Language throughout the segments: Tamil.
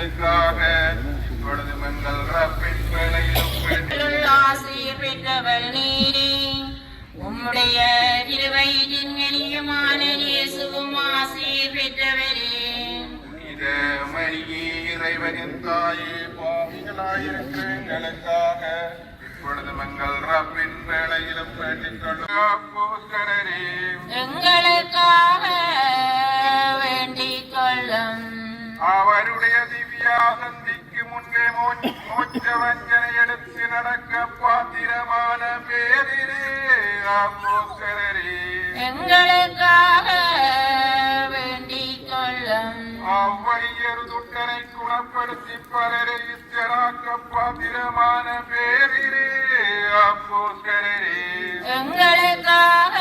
எங்களுக்காக இப்பொழுதும் எங்கள் இறப்பின் வேளையிலும் ஆசிரியர் பெற்றவர் நீரே. உம்முடைய திருவயிற்றின் கனியமான இயேசுவும் ஆசிரியர் பெற்றவரே. புனித மரியே, இறைவனின் தாயே, பாவிகளாயிருக்கிற எங்களுக்காக இப்பொழுதும் எங்கள் இறப்பின் வேளையிலும் வேண்டிக் கொள்ளும். எங்களுக்காக வேண்டிக் கொள்ளும். அவருடைய திவ்யாசந்திக்கு முன்னே மோட்ச வஞ்சனை எடுத்து நடக்க பாத்திரமான பேரிலே அப்போஸ்தலரே, எங்களுக்காக வேண்டிக் கொள்ளும். அவ்வழியொரு துட்டனை குணப்படுத்தி பலரை இச்சராக்க பாத்திரமான பேரிலே அப்போஸ்தலரே, எங்களுக்காக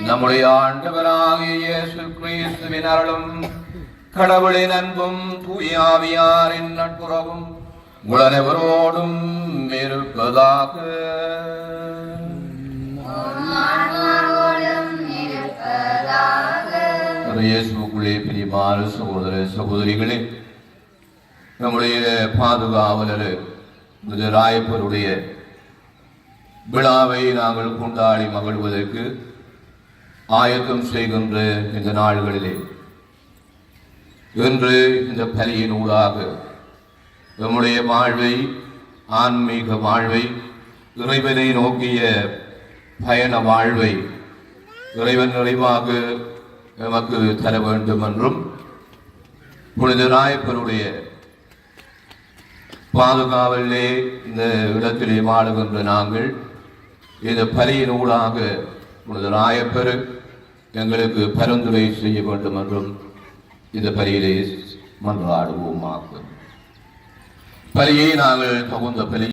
நம்முடைய ஆண்டவராகிய இயேசு கிறிஸ்துவின் அருளும் கடவுளின் அன்பும் தூய ஆவியாரின் நட்புறவும் உலகவரோடும் இருப்பதாக. இயேசுக்குள்ளே பிரியமான சகோதர சகோதரிகளே, நம்முடைய பாதுகாவலர் ராயப்பருடைய விழாவை நாங்கள் கொண்டாடி மகிழ்வதற்கு ஆயத்தம் செய்கின்ற இந்த நாள்களிலே இன்று இந்த பலியின் ஊடாக நம்முடைய வாழ்வை, ஆன்மீக வாழ்வை, இறைவனை நோக்கிய பயண வாழ்வை இறைவன் நிறைவாக நமக்கு தர வேண்டும் என்றும் புனித ராயப்பருடைய பாதுகாவலே இந்த இடத்திலே வாழுகின்ற நாங்கள் இந்த பலியின் ஊடாக புனித ராயப்பர் எங்களுக்கு பரிந்துரை செய்ய வேண்டும் என்றும் இந்த பலியிலே மன்றாடுவோமாக. பலியை நாங்கள் தகுந்த பலி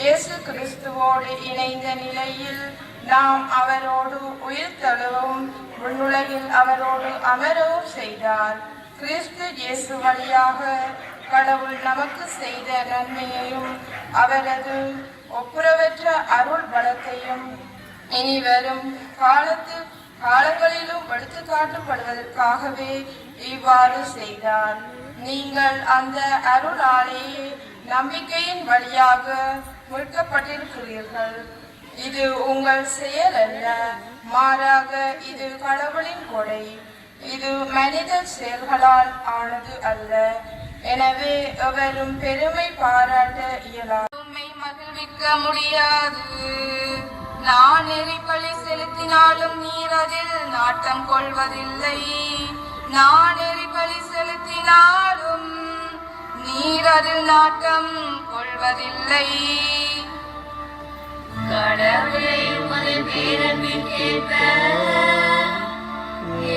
இயேசு கிறிஸ்துவோடு இணைந்த நிலையில் நாம் அவரோடு உயிர் தழுவும் விண்ணுலகில் அவரோடு அமரவும் செய்தார். கிறிஸ்து இயேசு வழியாக கடவுள் நமக்கு செய்த நன்மையையும் அவரது ஒப்புரவற்ற அருள் பலத்தையும் இனி வரும் காலங்களிலும் எடுத்து காட்டப்படுவதற்காகவே இவ்வாறு செய்தார். நீங்கள் அந்த அருளாலேயே நம்பிக்கையின் வழியாக மீட்கப்பட்டிருக்கிறீர்கள். இது உங்கள் செயல் அல்ல, மாறாக இது கடவுளின் கொடை. இது மனித செயல்களால் ஆனது அல்ல. எனவே எவரும் பெருமை பாராட்ட இயலாது, உம்மை மகிழ்விக்க முடியாது. நான் எரிபலி செலுத்தினாலும் நீர் அதில் நாட்டம் கொள்வதில்லை. நான் எரிபலி செலுத்தினாலும் நீர் அதில் நாட்டம் கொள்வதில்லை. கடவுளை உமது பேரன்பிற்கேற்ப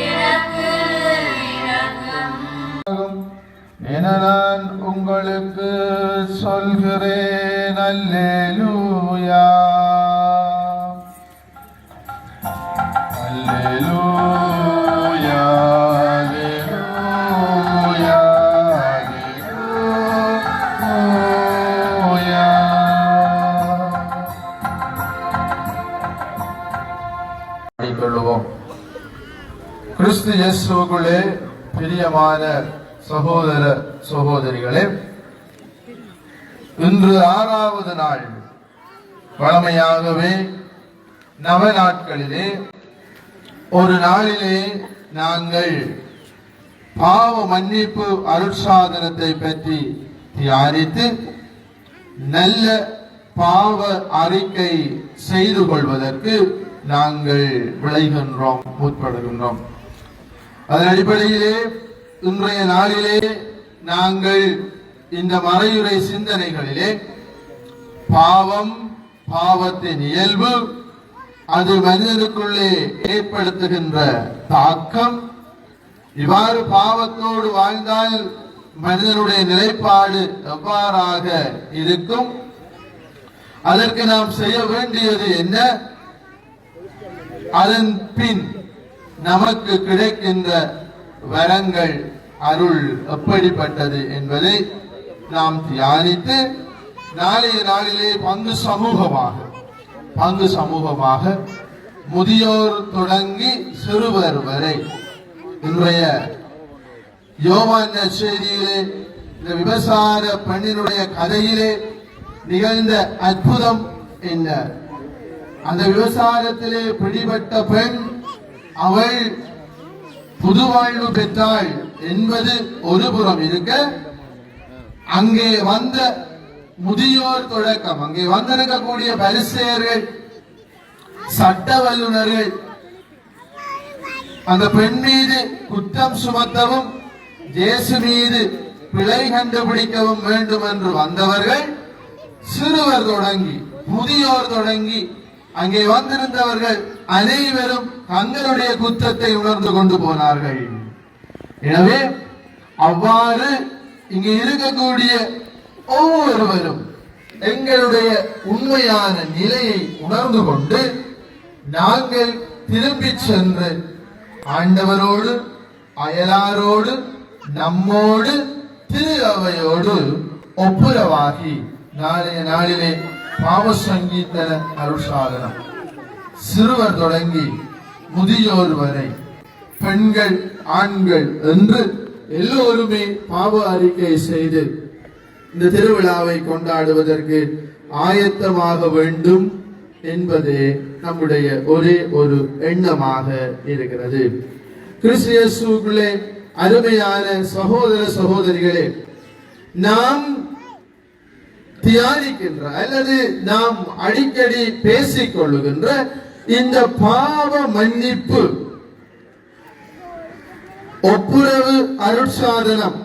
எனக்கு இரக்கம். என நான் உங்களுக்கு சொல்கிறேன். அல்லேலூயா அல்லேலூயா அல்லேலூயா அல்லேலூயா. கொள்ளுவோம். கிறிஸ்து இயேசுவுக்குள்ளே பிரியமான சகோதர சகோதரிகளே, இன்று 6வது நாள். வழமையாகவே நவ நாட்களிலே ஒரு நாளிலே நாங்கள் பாவ மன்னிப்பு அருட்சாதனத்தை பற்றி தியானித்து நல்ல பாவ அறிக்கை செய்து கொள்வதற்கு நாங்கள் விளைகின்றோம், முற்படுகின்றோம். அதன் அடிப்படையிலே இன்றைய நாளிலே நாங்கள் இந்த மறையுறை சிந்தனைகளிலே பாவம், பாவத்தின் இயல்பு, அது மனிதனுக்குள்ளே ஏற்படுத்துகின்ற தாக்கம், இவ்வாறு பாவத்தோடு வாழ்ந்தால் மனிதனுடைய நிலைப்பாடு எவ்வாறாக இருக்கும், அதற்கு நாம் செய்ய வேண்டியது என்ன, அதன் பின் நமக்கு கிடைக்கின்ற வரங்கள், அருள் எப்படிப்பட்டது என்பதை நாம் தியானித்து நாளைய நாளிலே பங்கு சமூகமாக முதியோர் தொடங்கி சிறுவர் வரை இன்றைய யோவான் நற்செய்தியிலே இந்த விபசார பெண்ணினுடைய கதையிலே நிகழ்ந்த அற்புதம் என்ன? அந்த விவசாரத்திலே பிடிபட்ட பெண் அவள் புது வாழ்வு பெற்றாள் என்பது ஒரு புறம் இருக்க, அங்கே வந்த முதியோர் தொடக்கம், அங்கே வந்திருக்கக்கூடிய பரிசேயர்கள், சட்ட வல்லுநர்கள் அந்த பெண் மீது குற்றம் சுமத்தவும் இயேசு மீது பிழை கண்டுபிடிக்கவும் வேண்டும் என்று வந்தவர்கள் சிறுவர் தொடங்கி முதியோர் தொடங்கி அங்கே வந்திருந்தவர்கள் அனைவரும் தங்களுடைய குற்றத்தை உணர்ந்து கொண்டு போனார்கள். எனவே அவ்வாறு இங்கே இருக்கக்கூடிய ஒவ்வொருவரும் எங்களுடைய உண்மையான நிலையை உணர்ந்து கொண்டு நாங்கள் திரும்பி சென்று ஆண்டவரோடு, அயலாரோடு, நம்மோடு, திரு அவையோடு ஒப்புரவாகி நாளைய நாளிலே பாவ சங்கீதன அருட்சாதனம் சிறுவர் தொடங்கி முதியோர் வரை, பெண்கள், ஆண்கள் என்று எல்லோருமே பாவ அறிக்கை செய்து இந்த திருவிழாவை கொண்டாடுவதற்கு ஆயத்தமாக வேண்டும் என்பதே நம்முடைய ஒரே ஒரு எண்ணமாக இருக்கிறது. கிறிஸ்து இயேசுவுக்குள்ளே அருமையான சகோதர சகோதரிகளே, நாம் தியானிக்கின்ற அல்லது நாம் அடிக்கடி பேசிக் கொள்ளுகின்ற இந்த பாவ மன்னிப்பு ஒப்புரவு அருட்சாதனம்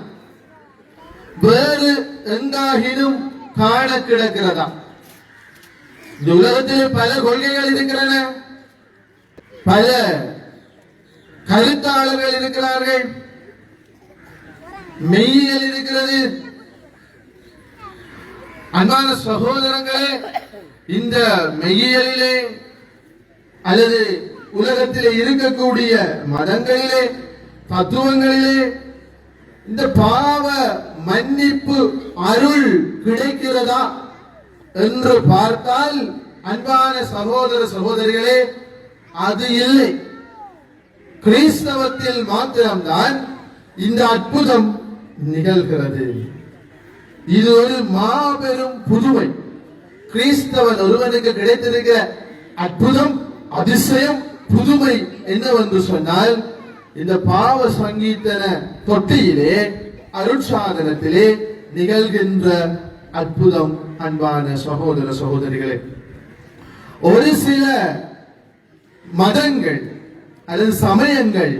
வேறு எங்காகிலும் காண கிடக்கிறதா? இந்த உலகத்தில் பல கொள்கைகள் இருக்கிறன, பல கருத்தாளர்கள் இருக்கிறார்கள், மெய்யியல் இருக்கிறது. அன்பான சகோதரங்களே, இந்த மெய்யியலிலே அல்லது உலகத்திலே இருக்கக்கூடிய மதங்களிலே, தத்துவங்களிலே இந்த பாவ மன்னிப்பு அருள் கிடைக்கிறதா என்று பார்த்தால், அன்பான சகோதர சகோதரிகளே, அது இல்லை. கிறிஸ்தவத்தில் மாத்திரம்தான் இந்த அற்புதம் நிகழ்கிறது. இது ஒரு மாபெரும் புதுமை. கிறிஸ்தவன் ஒருவனுக்கு கிடைத்திருக்கிற அற்புதம், அதிசயம், புதுமை என்னவென்று சொன்னால், இந்த பாவ சங்கீதன தொட்டியிலே அருட்சாதனத்திலே நிகழ்கின்ற அற்புதம். அன்பான சகோதர சகோதரிகளே, ஒரு சில மதங்கள் அல்லது சமயங்கள்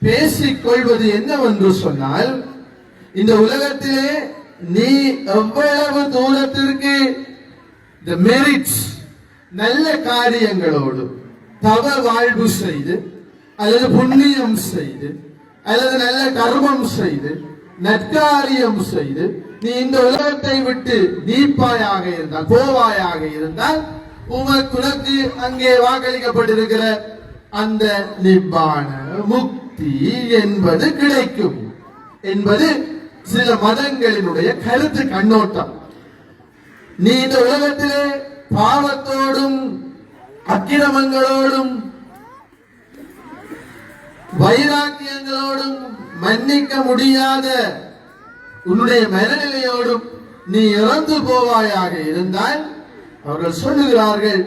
பேசிக் கொள்வது என்னவென்று சொன்னால், இந்த உலகத்திலே நீ எவ்வளவு தூரத்திற்கு the merits நல்ல காரியங்களோடு தவ வாழ்வு செய்து அல்லது புண்ணியம் செய்து அல்லது நல்ல கர்மம் செய்து நற்காரியம் செய்து நீ இந்த உலகத்தை விட்டு நீப்பாயாக இருந்தால் போவாயாக இருந்தால் உனக்கு அங்கே வாக்களிக்கப்பட்டிருக்கிற அந்த நிப்பான முக்தி என்பது கிடைக்கும் என்பது சில மதங்களினுடைய கருத்து கண்ணோட்டம். நீ இந்த உலகத்திலே பாவத்தோடும் அக்கிரமங்களோடும் வைராக்கியங்களோடும் மன்னிக்க முடியாத உன்னுடைய மனநிலையோடும் நீ இறந்து போவாயாக இருந்தால் அவர்கள் சொல்லுகிறார்கள்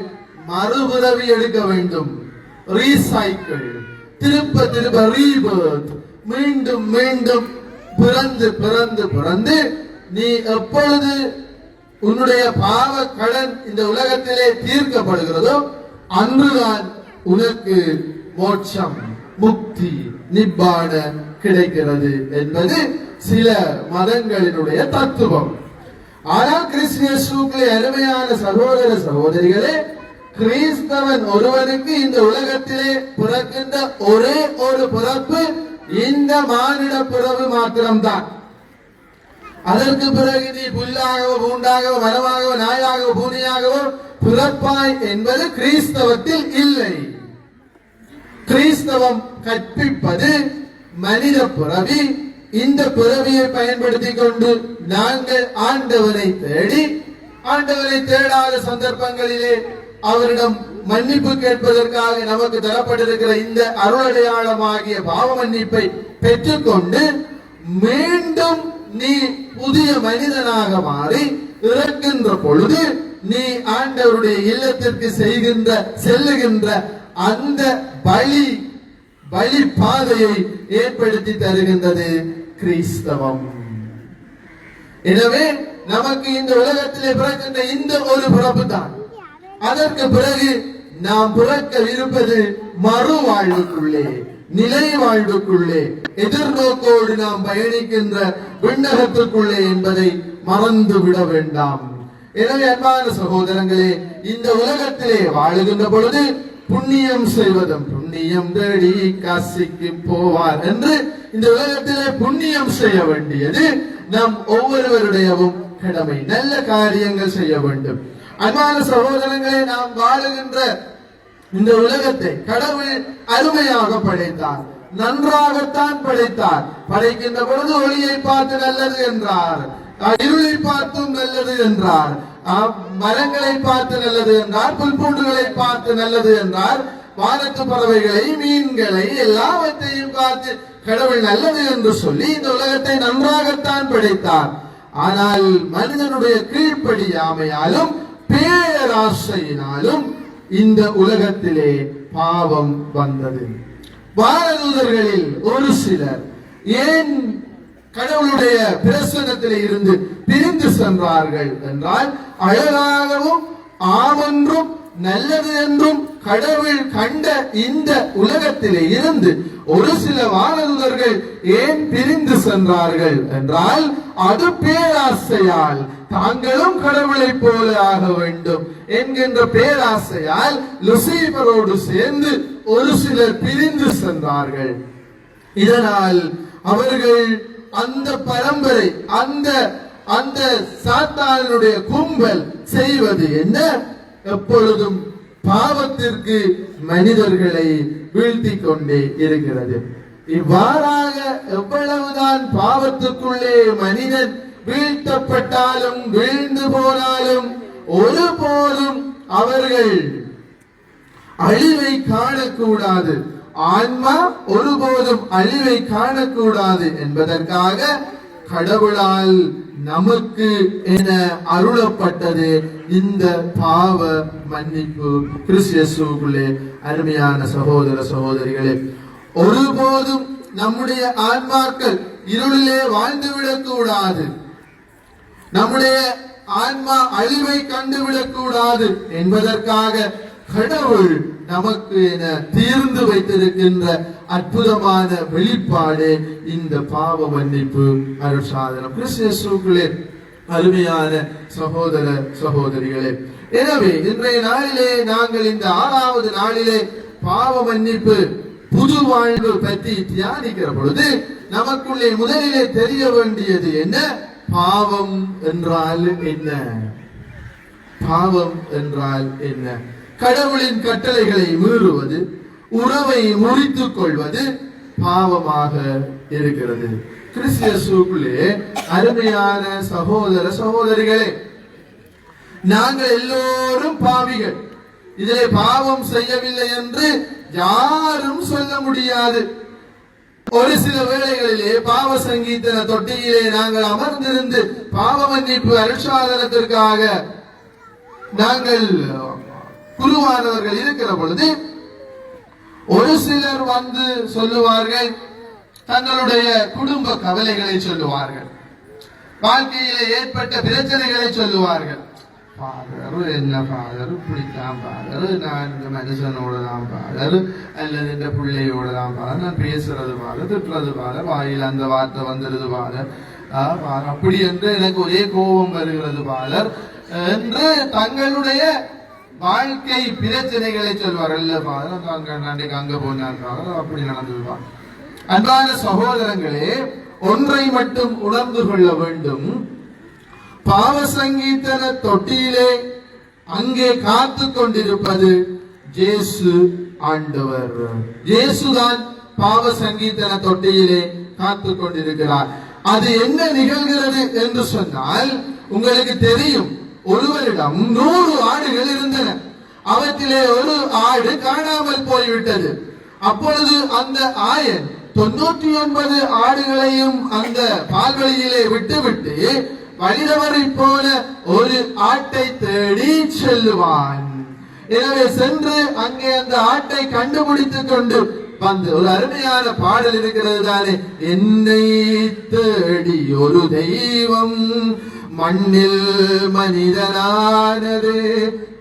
மறுபிறவி எடுக்க வேண்டும், ரீசைக்கிள், திருப்ப திருப்ப ரீபர்த், மீண்டும் மீண்டும் பிறந்து பிறந்து பிறந்து நீ எப்பொழுது உன்னுடைய பாவ கடன் இந்த உலகத்திலே தீர்க்கப்படுகிறதோ அன்றுதான் உனக்கு மோட்சம், முக்தி, நிப்பான கிடைக்கிறது என்பது சில மதங்களினுடைய தத்துவம். ஆனால் கிறிஸ்தியசுக்களே, அருமையான சகோதர சகோதரிகளே, கிறிஸ்தவன் ஒருவனுக்கு இந்த உலகத்திலே பிறக்கின்ற ஒரே ஒரு பிறப்பு இந்த மானிட பிறப்பு மாத்திரம்தான். அதற்கு பிறகு நீ புல்லாகவோ பூண்டாகவோ மரமாகவோ நாயாகவோ பூனையாகவோ பிறப்பாய் என்பது கிறிஸ்தவத்தில் இல்லை. கிறிஸ்தவம் கற்பிப்பது மனித பிறவி. இந்த பிறவியை பயன்படுத்திக் கொண்டு நாங்கள் ஆண்டவரை தேடி, ஆண்டவரை தேடாத சந்தர்ப்பங்களிலே அவரிடம் மன்னிப்பு கேட்பதற்காக நமக்கு தரப்பட்டிருக்கிற இந்த அருளடையாளமாகிய பாவ மன்னிப்பை பெற்றுக்கொண்டு மீண்டும் நீ புதிய மனிதனாக மாறி இறக்கின்ற பொழுது நீ ஆண்டவருடைய இல்லத்திற்கு செல்லுகின்ற அந்த பலி பாதையை ஏற்படுத்தி தருகின்றது கிறிஸ்தவம். எனவே நமக்கு இந்த உலகத்திலே பிறக்கின்ற இந்த ஒரு பிறப்பு தான். அதற்கு பிறகு நாம் பிறக்க இருப்பது மறு வாழ்வுக்குள்ளே, நிலை வாழ்வுக்குள்ளே, எதிர்நோக்கோடு நாம் பயணிக்கின்ற விண்ணகத்துக்குள்ளே என்பதை மறந்து விட வேண்டாம். எனவே அன்பான சகோதரங்களே, இந்த உலகத்திலே வாழுகின்ற பொழுது புண்ணியம் செய்வதும் புண்ணியம் தேடி காசிக்கு போவார் என்று இந்த உலகத்திலே புண்ணியம் செய்ய வேண்டியது நம் ஒவ்வொருவருடையவும் கடமை. நல்ல காரியங்கள் செய்ய வேண்டும். அன்பான சகோதரங்களே, நாம் வாழுகின்ற இந்த உலகத்தை கடவுள் அருமையாக படைத்தார், நன்றாகத்தான் படைத்தார். படைக்கின்ற பொழுது ஒளியை பார்த்து நல்லது என்றார், இருளை பார்த்தும் நல்லது என்றார், மரங்களை பார்த்து நல்லது என்றார், புல்பூண்டுகளை பார்த்து நல்லது என்றார், வானத்து பறவைகளை, மீன்களை எல்லாவற்றையும் பார்த்து கடவுள் நல்லது என்று சொல்லி இந்த உலகத்தை நன்றாகத்தான் படைத்தார். ஆனால் மனிதனுடைய கீழ்ப்படியாமையாலும் பேராசையினாலும் இந்த உலகத்திலே பாவம் வந்தது. வானதூதர்களில் ஒரு சிலர் ஏன் கடவுளுடைய பிரசன்னத்திலே இருந்து பிரிந்து சென்றார்கள் என்றால், அழகாகவும் ஆமென்றும் நல்லது என்றும் கடவுள் கண்ட இந்த உலகத்திலே இருந்து ஒரு சில வானதூதர்கள் ஏன் பிரிந்து சென்றார்கள் என்றால், அது பேராசையால், தாங்களும் கடவுளை போல ஆக வேண்டும் என்கின்ற பேராசையால் லூசிபரோடு சேர்ந்து ஒரு சிலர் பிரிந்து சென்றார்கள். இதனால் அவர்கள் அந்த பரம்பரை, அந்த சாத்தானுடைய கும்பல் செய்வது என்ன? எப்பொழுதும் பாவத்திற்கு மனிதர்களை வீழ்த்தி கொண்டே இருக்கிறது. இவ்வாறாக எவ்வளவுதான் பாவத்துக்குள்ளே மனிதன் வீழ்த்தப்பட்டாலும் வீழ்ந்து போனாலும் ஒருபோதும் அவர்கள் அழிவை காணக்கூடாது, ஆன்மா ஒருபோதும் அழிவை காணக்கூடாது என்பதற்காக கடவுளால் நமக்கு என அருளப்பட்டது இந்த பாவ மன்னிப்பு. கிறிஸ்துவுக்குள்ளே அருமையான சகோதர சகோதரிகளே, ஒருபோதும் நம்முடைய ஆன்மாக்கள் இருளிலே வாழ்ந்துவிடக் கூடாது, நம்முடைய ஆன்மா அழிவை கண்டுவிடக் கூடாது என்பதற்காக கடவுள் நமக்கு என தீர்ந்து வைத்திருக்கின்ற அற்புதமான வெளிப்பாடு இந்த பாவ மன்னிப்பு அருட்சாதனம். கிறிஸ்துவுக்குள்ளே அருமையான சகோதர சகோதரிகளே, எனவே இன்றைய நாளிலே நாங்கள் இந்த 6வது நாளிலே பாவ மன்னிப்பு புது வாழ்வு பற்றி தியானிக்கிற பொழுது நமக்குள்ளே முதலிலே தெரிய வேண்டியது என்ன? பாவம் என்றால் என்ன? பாவம் என்றால் என்ன? கடவுளின் கட்டளைகளை மீறுவது, உறவை முறித்துக் கொள்வது பாவமாக இருக்கிறது. கிறிஸ்துவுக்குள்ளே அருமையான சகோதர சகோதரிகளே, நாங்கள் எல்லோரும் பாவிகள். இதிலே பாவம் செய்யவில்லை என்று யாரும் சொல்ல முடியாது. ஒரு சில வேளைகளிலே பாவ சங்கீதன தொட்டியிலே நாங்கள் அமர்ந்திருந்து பாவ மன்னிப்பு அருட்சாதனத்திற்காக நாங்கள் குருவானவர்கள் இருக்கிற பொழுது ஒரு சிலர் வந்து சொல்லுவார்கள், தங்களுடைய குடும்ப கவலைகளை சொல்லுவார்கள், வாழ்க்கையிலே ஏற்பட்ட பிரச்சனைகளை சொல்லுவார்கள். ஃபாதர் என்ன ஃபாதர் பிடிக்கலாம், ஃபாதர் நான் இந்த மனுஷனோட தான் ஃபாதர், அல்லது இந்த பிள்ளையோட தான் ஃபாதர், நான் பேசுறது ஃபாதர், திட்டுறது ஃபாதர், வாயில் அந்த வார்த்தை வந்துடுது ஃபாதர், அப்படி என்று எனக்கு ஒரே கோபம் வருகிறது ஃபாதர் என்று தங்களுடைய வாழ்க்கை பிரச்சனைகளை சொல்வார்கள். இல்ல ஃபாதர் அன்றைக்கு அங்க போனார் ஃபாதர், அப்படி நடந்துருவாங்க. அன்பான சகோதரங்களே, ஒன்றை மட்டும் உணர்ந்து கொள்ள வேண்டும். பாவ சங்கீதன தொட்டியிலே அங்கே காத்து கொண்டிருப்பது இயேசு ஆண்டவர். இயேசுதான் பாவ சங்கீதன தொட்டியிலே காத்து கொண்டிருக்கிறார். அது என்ன நிகழ்கிறது என்று சொன்னால், உங்களுக்கு தெரியும், ஒருவரிடம் 100 ஆடுகள் இருந்தன. அவற்றிலே ஒரு ஆடு காணாமல் போய்விட்டது. அப்பொழுது அந்த ஆயன் 99 ஆடுகளையும் அந்த பால்வழியிலே விட்டுவிட்டு வழிதவரை போல ஒரு ஆட்டை தேடி செல்லுவான். எனவே சென்று அங்கே அந்த ஆட்டை கண்டுபிடித்துக் கொண்டு வந்து, ஒரு அருமையான பாடல் இருக்கிறது தானே, என்னை தேடி ஒரு தெய்வம் மண்ணில் மனிதனானது,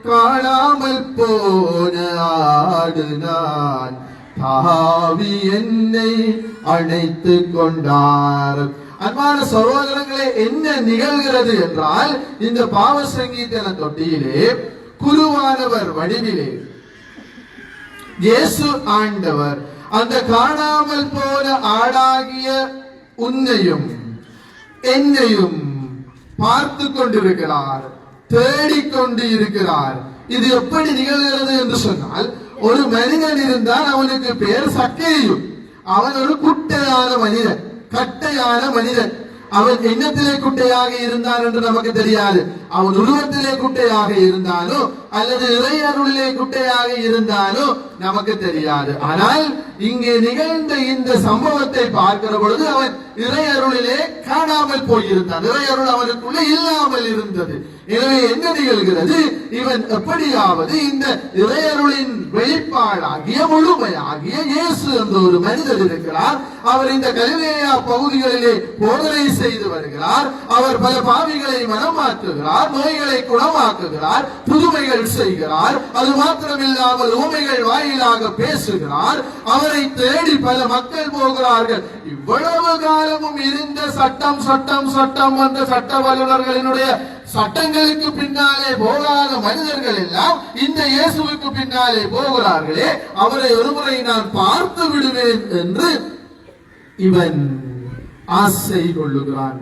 காணாமல் போன ஆடு நான், தாவி என்னை அழைத்து கொண்டார். அன்பான சகோதரங்களே, என்ன நிகழ்கிறது என்றால், இந்த பாவ சங்கீதன தொட்டியிலே குருவானவர் வடிவிலே இயேசு ஆண்டவர் அந்த காணாமல் போன ஆடாகிய உன்னையும் என்னையும் பார்த்து கொண்டிருக்கிறார், தேடிக்கொண்டு இருக்கிறார். இது எப்படி நிகழ்கிறது என்று சொன்னால், ஒரு மனிதன் இருந்தால் அவனுக்கு பெயர் சக்கேயு. அவன் ஒரு குட்டையான மனிதன், கட்டையான மனிதன். அவன் எண்ணத்திலே குட்டையாக இருந்தான் என்று நமக்கு தெரியாது. அவன் உருவத்திலே குட்டையாக இருந்தாலோ அல்லது இறையருளிலே குட்டையாக இருந்தாலோ நமக்கு தெரியாது. ஆனால் இங்கே நிகழ்ந்த இந்த சம்பவத்தை பார்க்கிற பொழுது அவன் இறையருளிலே காணாமல் போயிருந்தான். இறையருள் அவனுக்குள்ளே இல்லாமல் இருந்தது. எனவே என்ன நிகழ்கிறது? இவன் எப்படியாவது இந்த இறையருளின் வெளிப்பாடாகிய முழுமையாகிய இயேசு என்ற ஒரு மனிதர் இருக்கிறார். அவர் இந்த கலிலேயா பகுதிகளிலே போதனை செய்து வருகிறார். அவர் பல பாவிகளை மனம் மாற்றுகிறார், நோய்களை குணமாக்குகிறார், புதுமைகள் செய்கிறார். அது மாத்திரமில்லாமல் உமைகள் வாயிலாக பேசுகிறார். அவரை தேடி பல மக்கள் போகிறார்கள். இவ்வளவு காலமும் இருந்த சட்டம் சட்டம் சட்டம் என்ற சட்ட வல்லுநர்களினுடைய சட்டங்களுக்கு பின்னாலே போகாத மனிதர்கள் எல்லாம் இந்த இயேசுவுக்கு பின்னாலே போகிறார்களே, அவரை ஒருமுறை நான் பார்த்து விடுவேன் என்று இவன் ஆசை கொள்ளுகிறான்.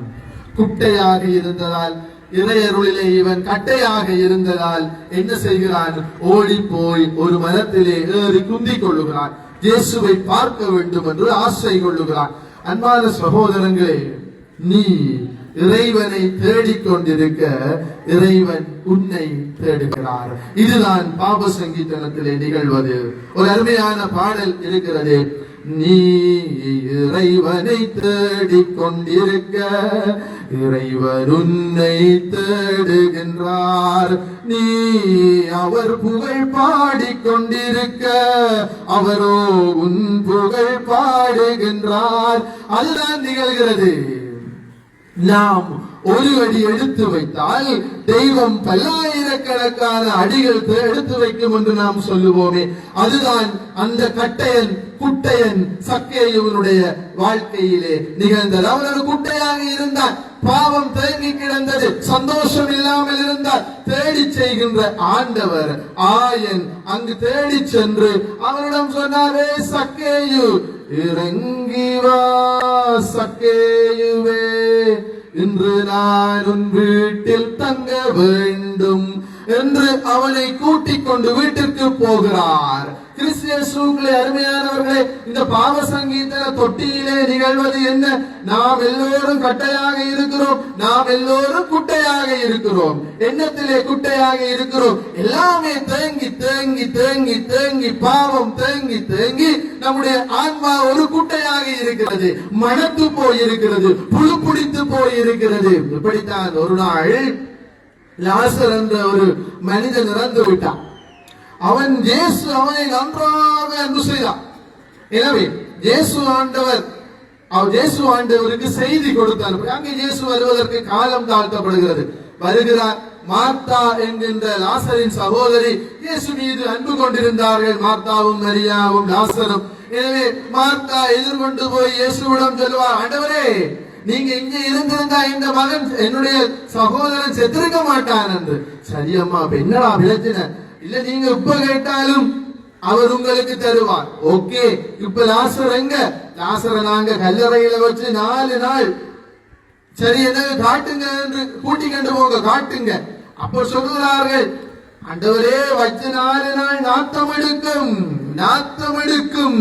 குட்டையாக இருந்ததால், இறையருளிலே இவன் கட்டையாக இருந்ததால் என்ன செய்கிறான்? ஓடி போய் ஒரு மரத்திலே ஏறி குந்திக் கொள்ளுகிறான். இயேசுவை பார்க்க வேண்டும் என்று ஆசை கொள்ளுகிறான். அன்பான சகோதரங்களே, நீ இறைவனை தேடிக்கொண்டிருக்க இறைவன் உன்னை தேடுகிறார். இதுதான் பாவ சங்கீதனத்திலே நிகழ்வது. ஒரு அருமையான பாடல் இருக்கிறது, நீ இறைவனை தேடிக்கொண்டிருக்க இறைவர் உன்னை தேடுகின்றார். நீ அவர் புகழ் பாடிக்கொண்டிருக்க அவரோ உன் புகழ் பாடுகின்றார். அதுதான் நிகழ்கிறது. நாம் ஒரு அடி எடுத்து வைத்தால் தெய்வம் பல்லாயிரக்கணக்கான அடிகள் எடுத்து வைக்கும் என்று நாம் சொல்லுவோமே, அதுதான் அந்த கட்டையன் குட்டையன் சக்கேயுவனுடைய வாழ்க்கையிலே நிகழ்ந்தது. அவன் ஒரு குட்டையாக இருந்தான், பாவம் தேங்கி கிடந்தது, சந்தோஷம் இல்லாமல் இருந்தால் தேடி செய்கின்ற ஆண்டவர் ஆயன் அங்கு தேடி சென்று அவனிடம் சொன்னாரே, சக்கேயு இறங்கி வா சக்கேயுவே, இன்று நான் உன் வீட்டில் தங்க வேண்டும் என்று அவனை கூட்டிக் கொண்டு வீட்டிற்கு போகிறார். கிறிஸ்தியேசுக்களே, அருமையானவர்களே, இந்த பாவ சங்கீதன தொட்டியிலே நிகழ்வது என்ன? நாம் எல்லோரும் கட்டையாக இருக்கிறோம், நாம் எல்லோரும் குட்டையாக இருக்கிறோம். எண்ணத்திலே குட்டையாக இருக்கிறோம். எல்லாமே தேங்கி தேங்கி தேங்கி தேங்கி பாவம் தேங்கி தேங்கி நம்முடைய ஆன்மா ஒரு குட்டையாக இருக்கிறது, மணத்து போயிருக்கிறது, புழு பிடித்து போயிருக்கிறது. இப்படித்தான் ஒரு நாள் லாசர் என்ற ஒரு மனிதன் இறந்து விட்டான். அவன் இயேசு அவனை நன்றாக அன்பு செய்தான். எனவே இயேசு ஆண்டவருக்கு செய்தி கொடுத்தார். அங்கே இயேசு வருவதற்கு காலம் தாழ்த்தப்படுகிறது. வருகிறார். மார்த்தா என்கின்ற லாசரின் சகோதரி இயேசு மீது அன்பு கொண்டிருந்தார்கள், மார்த்தாவும் மரியாவும் லாசரும். எனவே மார்த்தா எதிர்கொண்டு போய் இயேசுவிடம் சொல்லுவார், ஆண்டவரே, நீங்க இங்க இருந்திருந்தா இந்த மகன் என்னுடைய சகோதரன் செத்திருக்க மாட்டான் என்று. சரியம்மா, என்னடா பிரச்சனை? இல்ல, நீங்க இப்ப கேட்டாலும் அவர் உங்களுக்கு தருவார். ஓகே, இப்ப லாசர் எங்க? லாசரை நாங்க கல்லறையில வச்சு 4 நாள் சரி என்ன காட்டுங்க என்று கூட்டிக்கொண்டு போங்க, காட்டுங்க. அப்ப சொல்லுகிறார்கள், ஆண்டவரே, வச்சு 4 நாள் நாத்தம் எடுக்கும், நாத்தம் எடுக்கும்.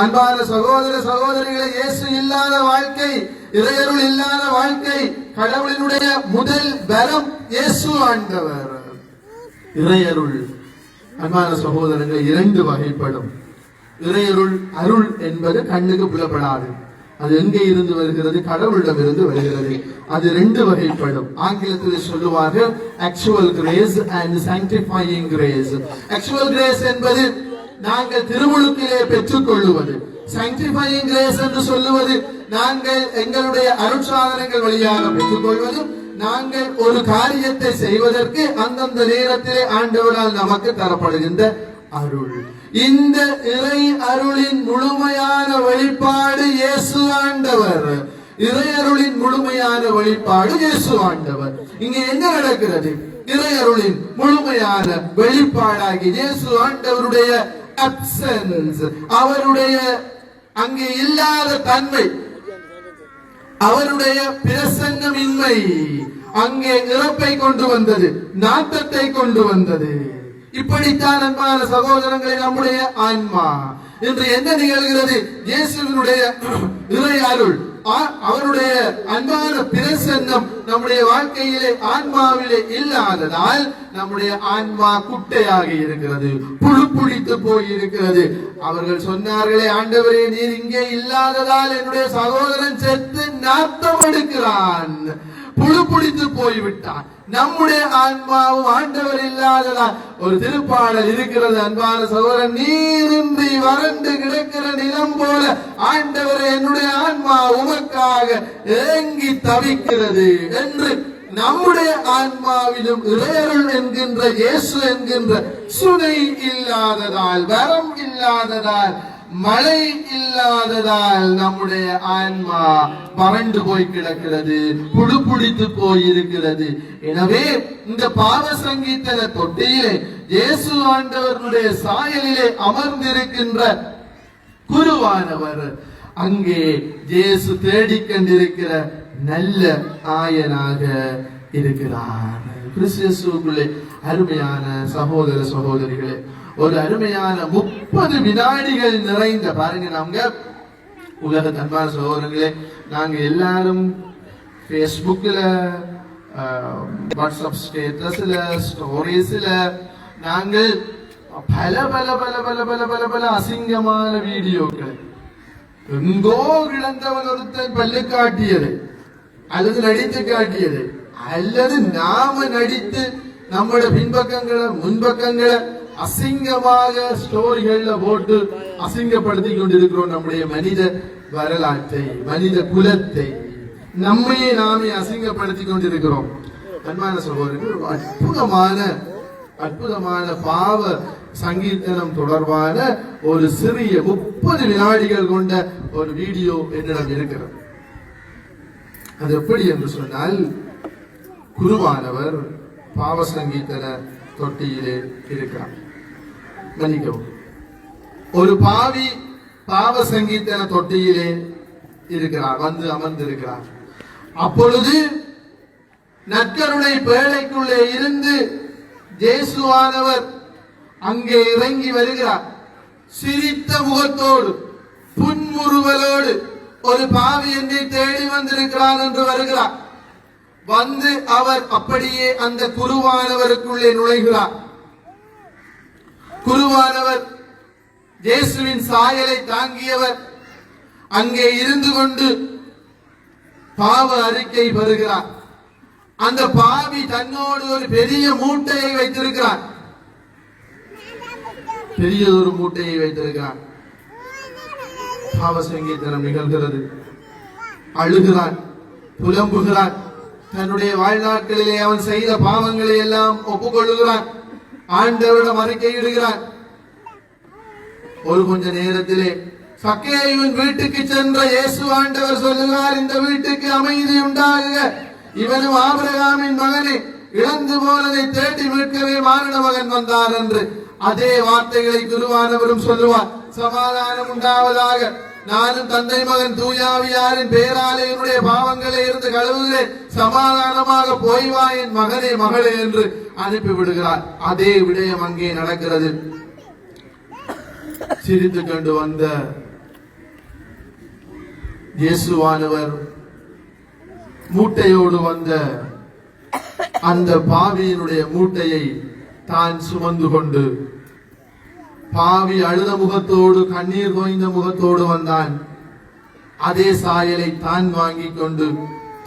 அன்பான சகோதர சகோதரிகளை, இயேசு இல்லாத வாழ்க்கை, இறையருள் இல்லாத வாழ்க்கை, கடவுளினுடைய முதல் பலம் இயேசு ஆண்டவர். இறையருள் அன்பான சகோதரர்கள் 2 வகைப்படும். இறையருள் அருள் என்பது கண்ணுக்கு புலப்படாது. அது எங்கே இருந்து வருகிறது? கடவுளிடம் இருந்து வருகிறது. அது 2 வகைப்படும். ஆங்கிலத்தில் சொல்லுவார்கள் actual grace and sanctifying grace. Actual grace என்பது நாங்கள் திருமுழுக்கிலே பெற்றுக் கொள்ளுவது. சாங்டிஃபையிங் கிரேஸ் என்று சொல்லுவது நாங்கள் எங்களுடைய அருட்சாதனங்கள் வழியாக பெற்றுக் கொள்வது. நாங்கள் ஒரு காரியத்தை செய்வதற்கு அந்தந்த நேரத்திலே ஆண்டவரால் நமக்கு தரப்படுகின்ற அருள். இந்த இறை அருளின் முழுமையான வெளிப்பாடு இயேசு ஆண்டவர். இறை அருளின் முழுமையான வெளிப்பாடு இயேசு ஆண்டவர். இங்கே என்ன நடக்கிறது? இறை அருளின் முழுமையான வெளிப்பாடாகி இயேசு ஆண்டவருடைய அப்சன்ஸ், அவருடைய அங்கே இல்லாத தன்மை, அவருடைய பிரசன்னமின்மை அங்கே இறப்பை கொண்டு வந்தது, நாட்டத்தை கொண்டு வந்தது. இப்படித்தான் அன்பான சகோதரங்களை நம்முடைய ஆன்மா இன்று என்ன நிகழ்கிறது? இயேசுவினுடைய இறை அருள், அவருடைய அன்பான பிரசன்னம் நம்முடைய வாழ்க்கையிலே ஆன்மாவிலே இல்லாததால் நம்முடைய ஆன்மா குட்டையாக இருக்கிறது, புழு பிடித்து போயிருக்கிறது. அவர்கள் சொன்னார்களே, ஆண்டவரே, நீர் இங்கே இல்லாததால் என்னுடைய சகோதரன் செத்து நாத்தம் எடுக்கிறான், புழு பிடித்து போய்விட்டான். நம்முடைய ஆன்மாவும் ஆண்டவர் இல்லாததால் ஒரு திருப்பாடல் இருக்கிறது, அன்பான சகோதரன், நீரின்றி வறண்டு கிடக்கிற நிலம் போல ஆண்டவரே, என்னுடைய ஆன்மா உமக்காக ஏங்கி தவிக்கிறது என்று. நம்முடைய ஆன்மாவிலும் இறையருள் என்கின்ற இயேசு என்கின்ற சுனை இல்லாததால், வரம் இல்லாததால், மழை இல்லாததால் நம்முடைய ஆன்மா வறண்டு போய் கிடக்கிறது, புழு பிடித்து போயிருக்கிறது. எனவே இந்த பாவ சங்கீதன தொட்டியிலே இயேசு ஆண்டவருடைய சாயலிலே அமர்ந்திருக்கின்ற குருவானவர் அங்கே இயேசு தேடிக்கொண்டிருக்கிற நல்ல ஆயனாக இருக்கிறார். கிறிஸ்துவுக்குள்ளே அருமையான சகோதர சகோதரிகளே, ஒரு அருமையான 30 வினாடிகள் நிறைந்த பாருங்க. நாங்க உலக அன்பான சகோதரர்களே, நாங்க எல்லாரும் பேஸ்புக்ல, வாட்ஸ்அப் ஸ்டேட்டஸ்ல, ஸ்டோரிஸ்ல நாங்கள் பல பல பல பல பல பல பல அசிங்கமான வீடியோக்கள், எங்கோ கிடந்தவன் ஒருத்தன் பல்லு காட்டியது அல்லது நடித்து காட்டியது, அல்லது நாம நடித்து நம்முடைய பின்பக்கங்களை முன்பக்கங்களை அசிங்கமாக ஸ்டோரிகள்ல போட்டு அசிங்கப்படுத்தி கொண்டிருக்கிறோம் நம்முடைய மனித வரலாற்றை, மனித குலத்தை. நம்மையே நாமே அசிங்கப்படுத்தி கொண்டிருக்கிறோம். அன்பான சகோதரர்கள், ஒரு அற்புதமான பாவ சங்கீர்த்தனம் தொடர்பான ஒரு சிறிய 30 வினாடிகள் கொண்ட ஒரு வீடியோ என்னிடம் இருக்கிறது. அது எப்படி என்று சொன்னால், குருவானவர் பாவ சங்கீர்த்தன தொட்டியிலே இருக்கிறார். மன்னிக்கவும், ஒரு பாவி பாவ சங்கீர்த்தன தொட்டியிலே இருக்கிறார், வந்து அமர்ந்திருக்கிறார். அப்பொழுது நற்கருணை பேழைக்குள்ளே இருந்து இயேசுவானவர் அங்கே இறங்கி வருகிறார். சிரித்த முகத்தோடு புன்முறுவலோடு ஒரு பாவி என்னை தேடி வந்திருக்கிறார் என்று வருகிறார். வந்து அவர் அப்படியே அந்த குருவானவருக்குள்ளே நுழைகிறார். குருவானவர் இயேசுவின் சாயலை தாங்கியவர் அங்கே இருந்து கொண்டு பாவ அறிக்கை வருகிறார். அந்த பாவி தன்னோடு ஒரு பெரிய மூட்டையை வைத்திருக்கிறார். பெரிய ஒரு மூட்டையை வைத்திருக்கிறார். பாவ சங்கீர்த்தனம் நிகழ்கிறது. அழுகிறான், புலம்புகிறான். தன்னுடைய வாழ்நாட்களிலே அவன் செய்த பாவங்களை எல்லாம் ஒப்புக்கொள்ளுகிறான். ஆண்டவரிடம் அறிக்கையிடுகிறான். ஒரு கொஞ்ச நேரத்திலே சக்கேயுவின் வீட்டுக்கு சென்ற இயேசு ஆண்டவர் சொல்லுகிறார், இந்த வீட்டுக்கு அமைதி உண்டாகுக, இவனும் ஆபிரகாமின் மகனே, இழந்து போனதை தேடி மீட்கவே மானிட மகன் வந்தார் என்று. அதே வார்த்தைகளை குருவானவரும் சொல்லுவார். சமாதானம் உண்டாவதாக, நானும் தந்தை மகன் தூயாவியாரின் பேராலே என்னுடைய பாவங்களை இருந்து கழுவுகிறேன், சமாதானமாக போய் வா என் மகனே மகளே என்று அனுப்பிவிடுகிறார். அதே விடயம் அங்கே நடக்கிறது. சிரித்து கொண்டு வந்த இயேசுவானவர் மூட்டையோடு வந்த அந்த பாவியினுடைய மூட்டையை தான் சுமந்து கொண்டு, பாவி அழுத முகத்தோடு கண்ணீர் தோய்ந்த முகத்தோடு வந்தான். அதே சாயலை தான் வாங்கிக் கொண்டு,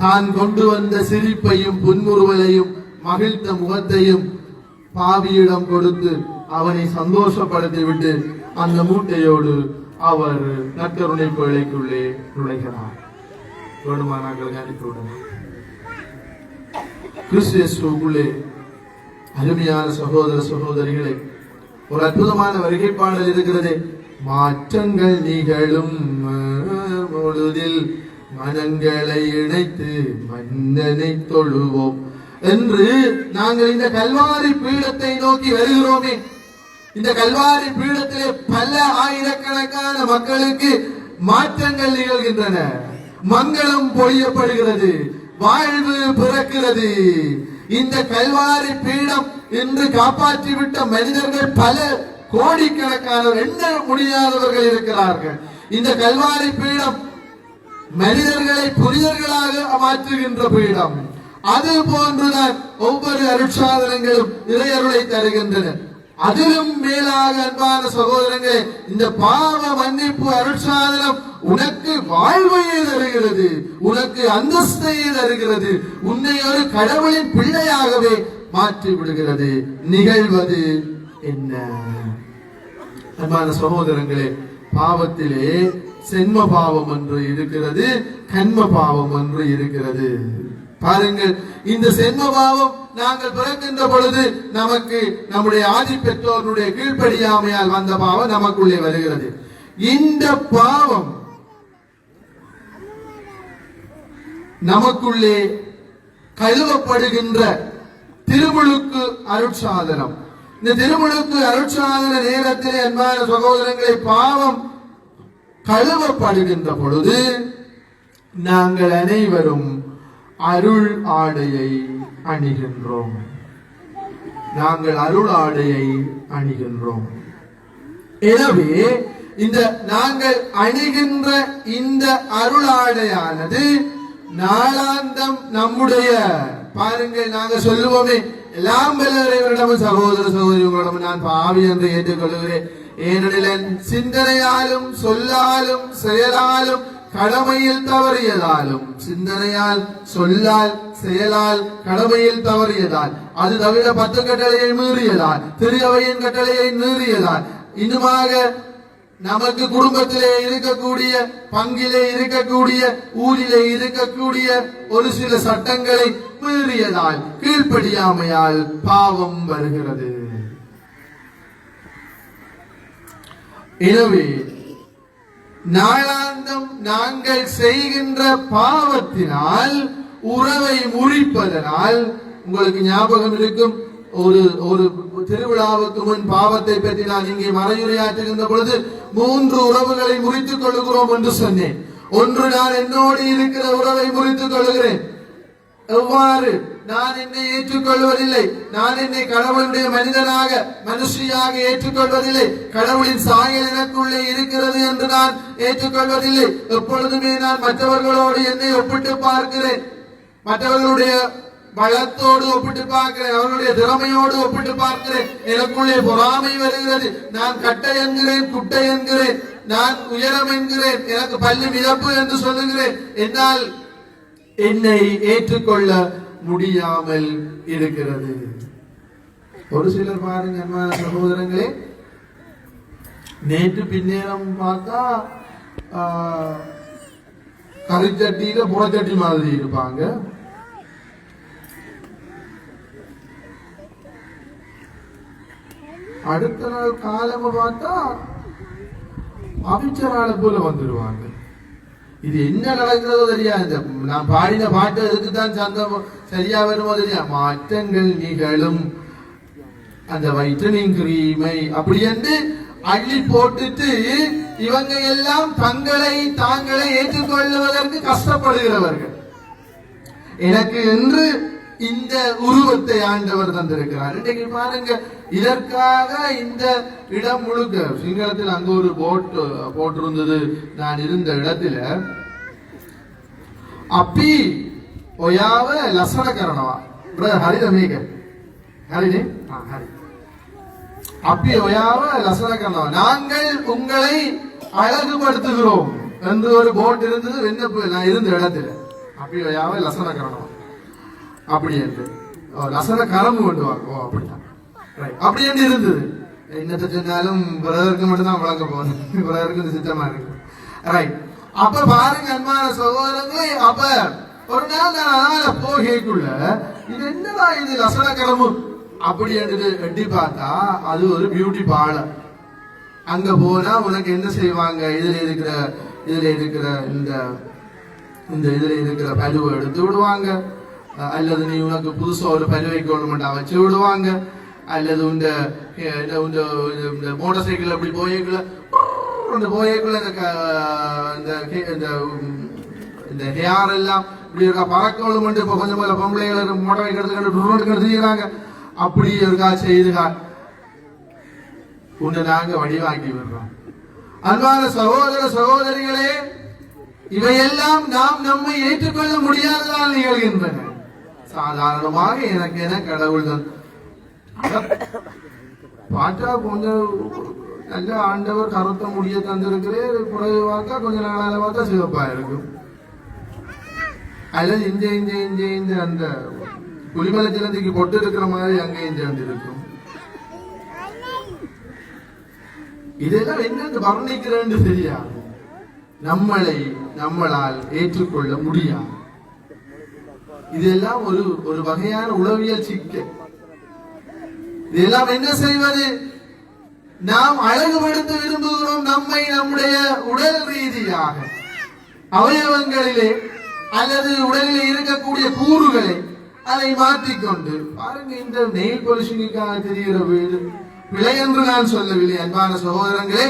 தான் கொண்டு வந்த சிரிப்பையும் புன்முறுவலையும் மகிழ்ந்த முகத்தையும் பாவியிடம் கொடுத்து அவனை சந்தோஷப்படுத்திவிட்டு அந்த மூட்டையோடு அவர் நற்கருணை பேழைக்குள்ளே நுழைகிறார். வேணுமானாக்களுக்கு அனுப்பிவிடலாம். கிறிஸ்துவுக்குள்ளே அருமையான சகோதர சகோதரிகளே, ஒரு அற்புதமான வருகை பாடல் இருக்கிறது. மாற்றங்கள் நிகழும் பொழுதில் மனங்களை இணைத்து மன்னனை தொழுவோம் என்று நாங்கள் இந்த கல்வாரி பீடத்தை நோக்கி வருகிறோமே. இந்த கல்வாரி பீடத்திலே பல ஆயிரக்கணக்கான மக்களுக்கு மாற்றங்கள் நிகழ்கின்றன. மங்களம் பொழியப்படுகிறது, வாழ்வு பிறக்கிறது. இந்த கல்வாரி பீடம் இன்று காப்பாற்றிவிட்ட மனிதர்கள் பல கோடிக்கணக்கானவர், எண்ண முடியாதவர்கள் இருக்கிறார்கள். இந்த கல்வாரி பீடம் மனிதர்களை புனிதர்களாக மாற்றுகின்ற பீடம். அது போன்றுதான் ஒவ்வொரு அருட்சாதனங்களும் இறையருளை தருகின்றன. அதிலும் மேலாக அன்பான சகோதரங்களே, இந்த பாவ மன்னிப்பு அருட்சாதனம் உனக்கு வாழ்வையே தருகிறது, உனக்கு அந்தஸ்தையே தருகிறது, உன்னை ஒரு கடவுளின் பிள்ளையாகவே மாற்றி விடுகிறது. நிகழ்வது என்ன? அன்பான சகோதரங்களே, பாவத்திலே சென்ம பாவம் என்று இருக்கிறது, கன்ம பாவம் என்று இருக்கிறது. பாருங்கள், இந்த சென்ம பாவம் நாங்கள் பிறக்கின்ற பொழுது நமக்கு நம்முடைய ஆதி பெற்றோருடைய கீழ்ப்படியாமையால் வந்த பாவம் நமக்குள்ளே வருகிறது. இந்த பாவம் நமக்குள்ளே கழுவப்படுகின்ற திருமுழுக்கு அருட்சாதனம். இந்த திருமுழுக்கு அருட்சாதன நேரத்திலே அன்பான சகோதரங்களை, பாவம் கழுவப்படுகின்ற பொழுது நாங்கள் அனைவரும் அருள் ஆடையை அணிகின்றோம். நாங்கள் அருள் ஆடையை அணிகின்றோம். எனவே இந்த நாங்கள் அணிகின்ற இந்த அருள் ஆடையானது நாளாந்தம் நம்முடைய, பாருங்கள், நாங்கள் சொல்லுவோமே, எல்லாம் இவரிடமும் சகோதர சகோதரி உங்களிடம் நான் பாவி என்று ஏற்றுக்கொள்கிறேன், ஏனெனில் சிந்தனையாலும் சொல்லாலும் செயலாலும் கடமையில் தவறியதாலும், சிந்தனையால் சொல்லால் செயலால் கடமையில் தவறியதால், அது தவிர 10 கட்டளையை மீறியதால், திரு அவையின் கட்டளையை மீறியதால், இன்னுமாக நமக்கு குடும்பத்திலே இருக்கக்கூடிய, பங்கிலே இருக்கக்கூடிய, ஊரிலே இருக்கக்கூடிய ஒரு சில சட்டங்களை மீறியதால், கீழ்ப்படியாமையால் பாவம் வருகிறது. எனவே நாளாந்தம் நாங்கள் செய்கின்ற பாவத்தினால், உறவை முறிப்பதனால், உங்களுக்கு ஞாபகம் இருக்கும், ஒரு திருவிழாவுக்கு முன் பாவத்தை பற்றி நான் இங்கே மறையுரையாற்றுகின்ற பொழுது 3 உறவுகளை முறித்துக் கொள்கிறோம் என்று சொன்னேன். ஒன்று, நான் என்னோடு இருக்கிற உறவை முறித்துக் கொள்கிறேன். எவ்வாறு? நான் என்னை ஏற்றுக்கொள்வதில்லை, நான் என்னை கடவுளுடைய மனிதனாக, மனுஷியாக ஏற்றுக்கொள்வதில்லை, கடவுளின் சாயல் எனக்குள்ளே இருக்கிறது என்று நான் ஏற்றுக்கொள்வதில்லை. எப்பொழுதுமே நான் மற்றவர்களோடு என்னை ஒப்பிட்டு பார்க்கிறேன், மற்றவர்களுடைய பலத்தோடு ஒப்பிட்டு பார்க்கிறேன், அவர்களுடைய திறமையோடு ஒப்பிட்டு பார்க்கிறேன். எனக்குள்ளே பொறாமை வருகிறது. நான் கட்டை என்கிறேன், குட்டை என்கிறேன், நான் உயரம் என்கிறேன், எனக்கு பள்ளி மிதப்பு என்று சொல்லுகிறேன். என்னால் என்னை ஏற்றுக்கொள்ள முடியாமல் இருக்கிறது. ஒரு சிலர் பாருங்க அன்பான சகோதரங்களே, நேற்று பின்னேரம் பார்த்தா கரிச்சட்டியில புறச்சட்டி மாதிரி இருப்பாங்க. அடுத்த நாள் காலமா பார்த்தா அபிச்சரால போல வந்துடுவாங்க. இது என்ன நடக்கிறதோ தெரியாது. நான் பாடின பாட்டு அதுக்குதான் சந்தம் சரியா வருமோ தெரியா. மாற்றங்கள் நிகழும், அந்த வைட்டனிங் கிரீமை அப்படி என்று அள்ளி போட்டுட்டு இவங்க எல்லாம் தங்களை தாங்களே ஏற்றுக்கொள்வதற்கு கஷ்டப்படுகிறவர்கள். எனக்கு என்று இந்த உருவத்தை ஆண்டவர் தந்திருக்கிறார். இன்றைக்கு பாருங்க, இதற்காக இந்த இடம் முழுக்க சிங்களத்தில் அங்க ஒரு போட்டிருந்தது. நான் இருந்த இடத்துல அப்பி ஒயாவ லசன கரணவா ஹரித மேக ஹரினே ஹரி அப்பி ஒயாவ லசன கரணவா, நாங்கள் உங்களை அழகுபடுத்துகிறோம் என்று ஒரு போட் இருந்தது. விண்ணப்பு நான் இருந்த இடத்துல அப்பி ஒயாவ லசன கரணவா அப்படி என்று லசன கரம்பு கொண்டு வாங்க. ஓ அப்படிதான், அப்படி என்று இருந்தது. என்னத்தை சொன்னாலும் பிரதருக்கு மட்டும்தான் வழங்க போகுது, பிரதருக்கு இந்த சித்தமா இருக்கு. ரைட். அப்ப பாருங்க அன்பான சகோதரங்களே, அப்ப ஒரு நாள் நான் அதனால போகைக்குள்ள இது என்னடா இது லசன கரம்பு அப்படி என்று எட்டி பார்த்தா அது ஒரு பியூட்டி பார்லர். அங்க போனா உனக்கு என்ன செய்வாங்க, இதுல இருக்கிற இந்த இதுல இருக்கிற பலுவை எடுத்து விடுவாங்க, அல்லது நீ உனக்கு புதுசா ஒரு பலுவை கவர்மெண்டா வச்சு விடுவாங்க, அல்லது மோட்டார் சைக்கிள் அப்படி போய்க்குள்ள இந்த ஹேர் எல்லாம் இப்படி இருக்கா பறக்கவளும் இப்ப கொஞ்சம் போல பொம்பளைகள் மோட்டார் எடுத்துக்கிறாங்க. அப்படி இருக்கா செய்துகா உன்னை நாங்க வடிவாக்கி விடுறோம். அன்பான சகோதர சகோதரிகளே, இவையெல்லாம் நாம் நம்மை ஏற்றுக்கொள்ள முடியாததால் நிகழ்கின்றன. சாதாரணமாக எனக்கு என கடவுள் பார்த்தா கொஞ்சம் நல்ல ஆண்டவர் கருத்த முடிய தந்திருக்கிறேன், குறைவு பார்த்தா கொஞ்ச நாளால பார்த்தா சிவப்பா இருக்கும், அல்லது இந்த அந்த புலிமலை சிலந்திக்கு பொட்டு இருக்கிற மாதிரி அங்க இஞ்சு இருக்கும். இதெல்லாம் என்னன்னு வர்ணிக்கிறேன்னு தெரியாது. நம்மளால் ஏற்றுக்கொள்ள முடியாது. இதெல்லாம் ஒரு வகையான உளவியல் சிக்கல். இதெல்லாம் என்ன செய்வது? நாம் அழகுபடுத்த விரும்புகிறோம் நம்மை, நம்முடைய உடல் ரீதியாக அவயவங்களிலே அல்லது உடலில் இருக்கக்கூடிய கூறுகளை அதை மாற்றிக்கொண்டு பாருங்க. இந்த நெயில் பாலிஷிங்காக தெரிகிற வீடு விலை என்று நான் சொல்லவில்லை அன்பான சகோதரங்களே.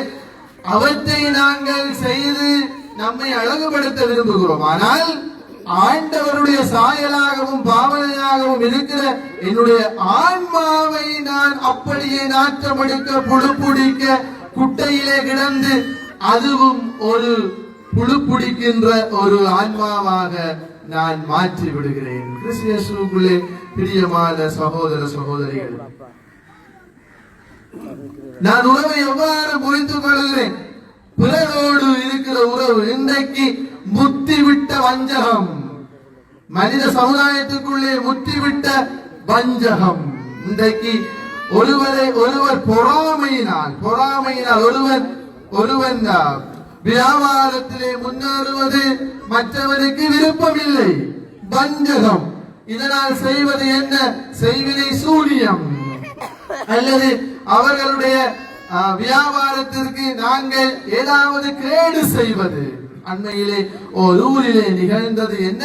அவற்றை நாங்கள் செய்து நம்மை அழகுபடுத்த விரும்புகிறோம். ஆனால் ஆண்டவருடைய சாயலாகவும் பாவனையாகவும் இருக்கிற என்னுடைய ஆன்மாவை நான் அப்படியே நாற்றமெடுக்க புழுப்புடிக்க குட்டையிலே கிடந்து அதுவும் ஒரு புழுப்புடிக்கின்ற ஒரு ஆன்மாவாக நான் மாற்றி விடுகிறேன். கிறிஸ்துவுக்குள்ளே பிரியமான சகோதர சகோதரிகள், நான் உறவை எவ்வாறு புரிந்துக் கொள்கிறேன்? பிறரோடு இருக்கிற உறவு இன்றைக்கு முத்திவிட்ட வஞ்சகம், மனித சமுதாயத்துக்குள்ளே முத்திவிட்ட வஞ்சகம். இன்றைக்கு ஒருவர் பொறாமையினால் ஒருவர் ஒருவன் வியாபாரத்திலே முன்னேறுவது மற்றவனுக்கு விருப்பமில்லை, வஞ்சகம். இதனால் செய்வது என்ன? செய்வினை சூனியம், அல்லது அவர்களுடைய வியாபாரத்திற்கு நாங்கள் ஏதாவது கேடு செய்வது. அண்மையிலே ஒரு ஊரிலே நிகழ்ந்தது என்ன?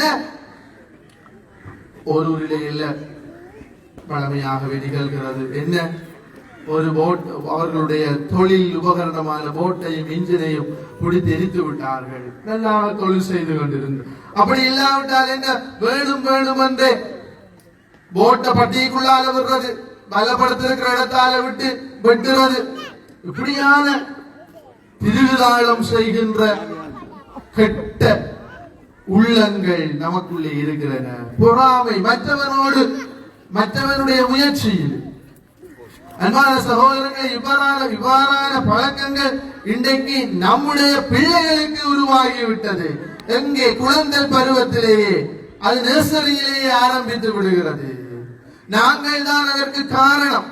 ஒரு ஊரிலே இல்ல, பழமையாகவே நிகழ்கிறது என்ன? ஒரு போட், அவர்களுடைய தொழில் உபகரணமான போட்டையும் இன்ஜினையும் பிடித்து எரித்து விட்டார்கள். நல்லா தொழில் செய்து கொண்டிருந்தது. அப்படி இல்லாவிட்டால் என்ன? வேணும் என்று போட்டை பட்டிக்குள்ளால விடுறது, பலப்படுத்திருக்கிற இடத்தால விட்டு வெட்டுறது, இப்படியான திருவிழாளம் செய்கின்ற கெட்ட உள்ளங்கள் நமக்குள்ளே இருக்கிறன. பொறாமை, மற்றவனுடைய முயற்சியில். அன்பான சகோதரர்கள், இவ்வாறான பழக்கங்கள் இன்றைக்கு நம்முடைய பிள்ளைகளுக்கு உருவாகிவிட்டது. எங்கே? குழந்தை பருவத்திலேயே, அது நர்சரியிலேயே ஆரம்பித்து விடுகிறது. நாங்கள் தான் அதற்கு காரணம்.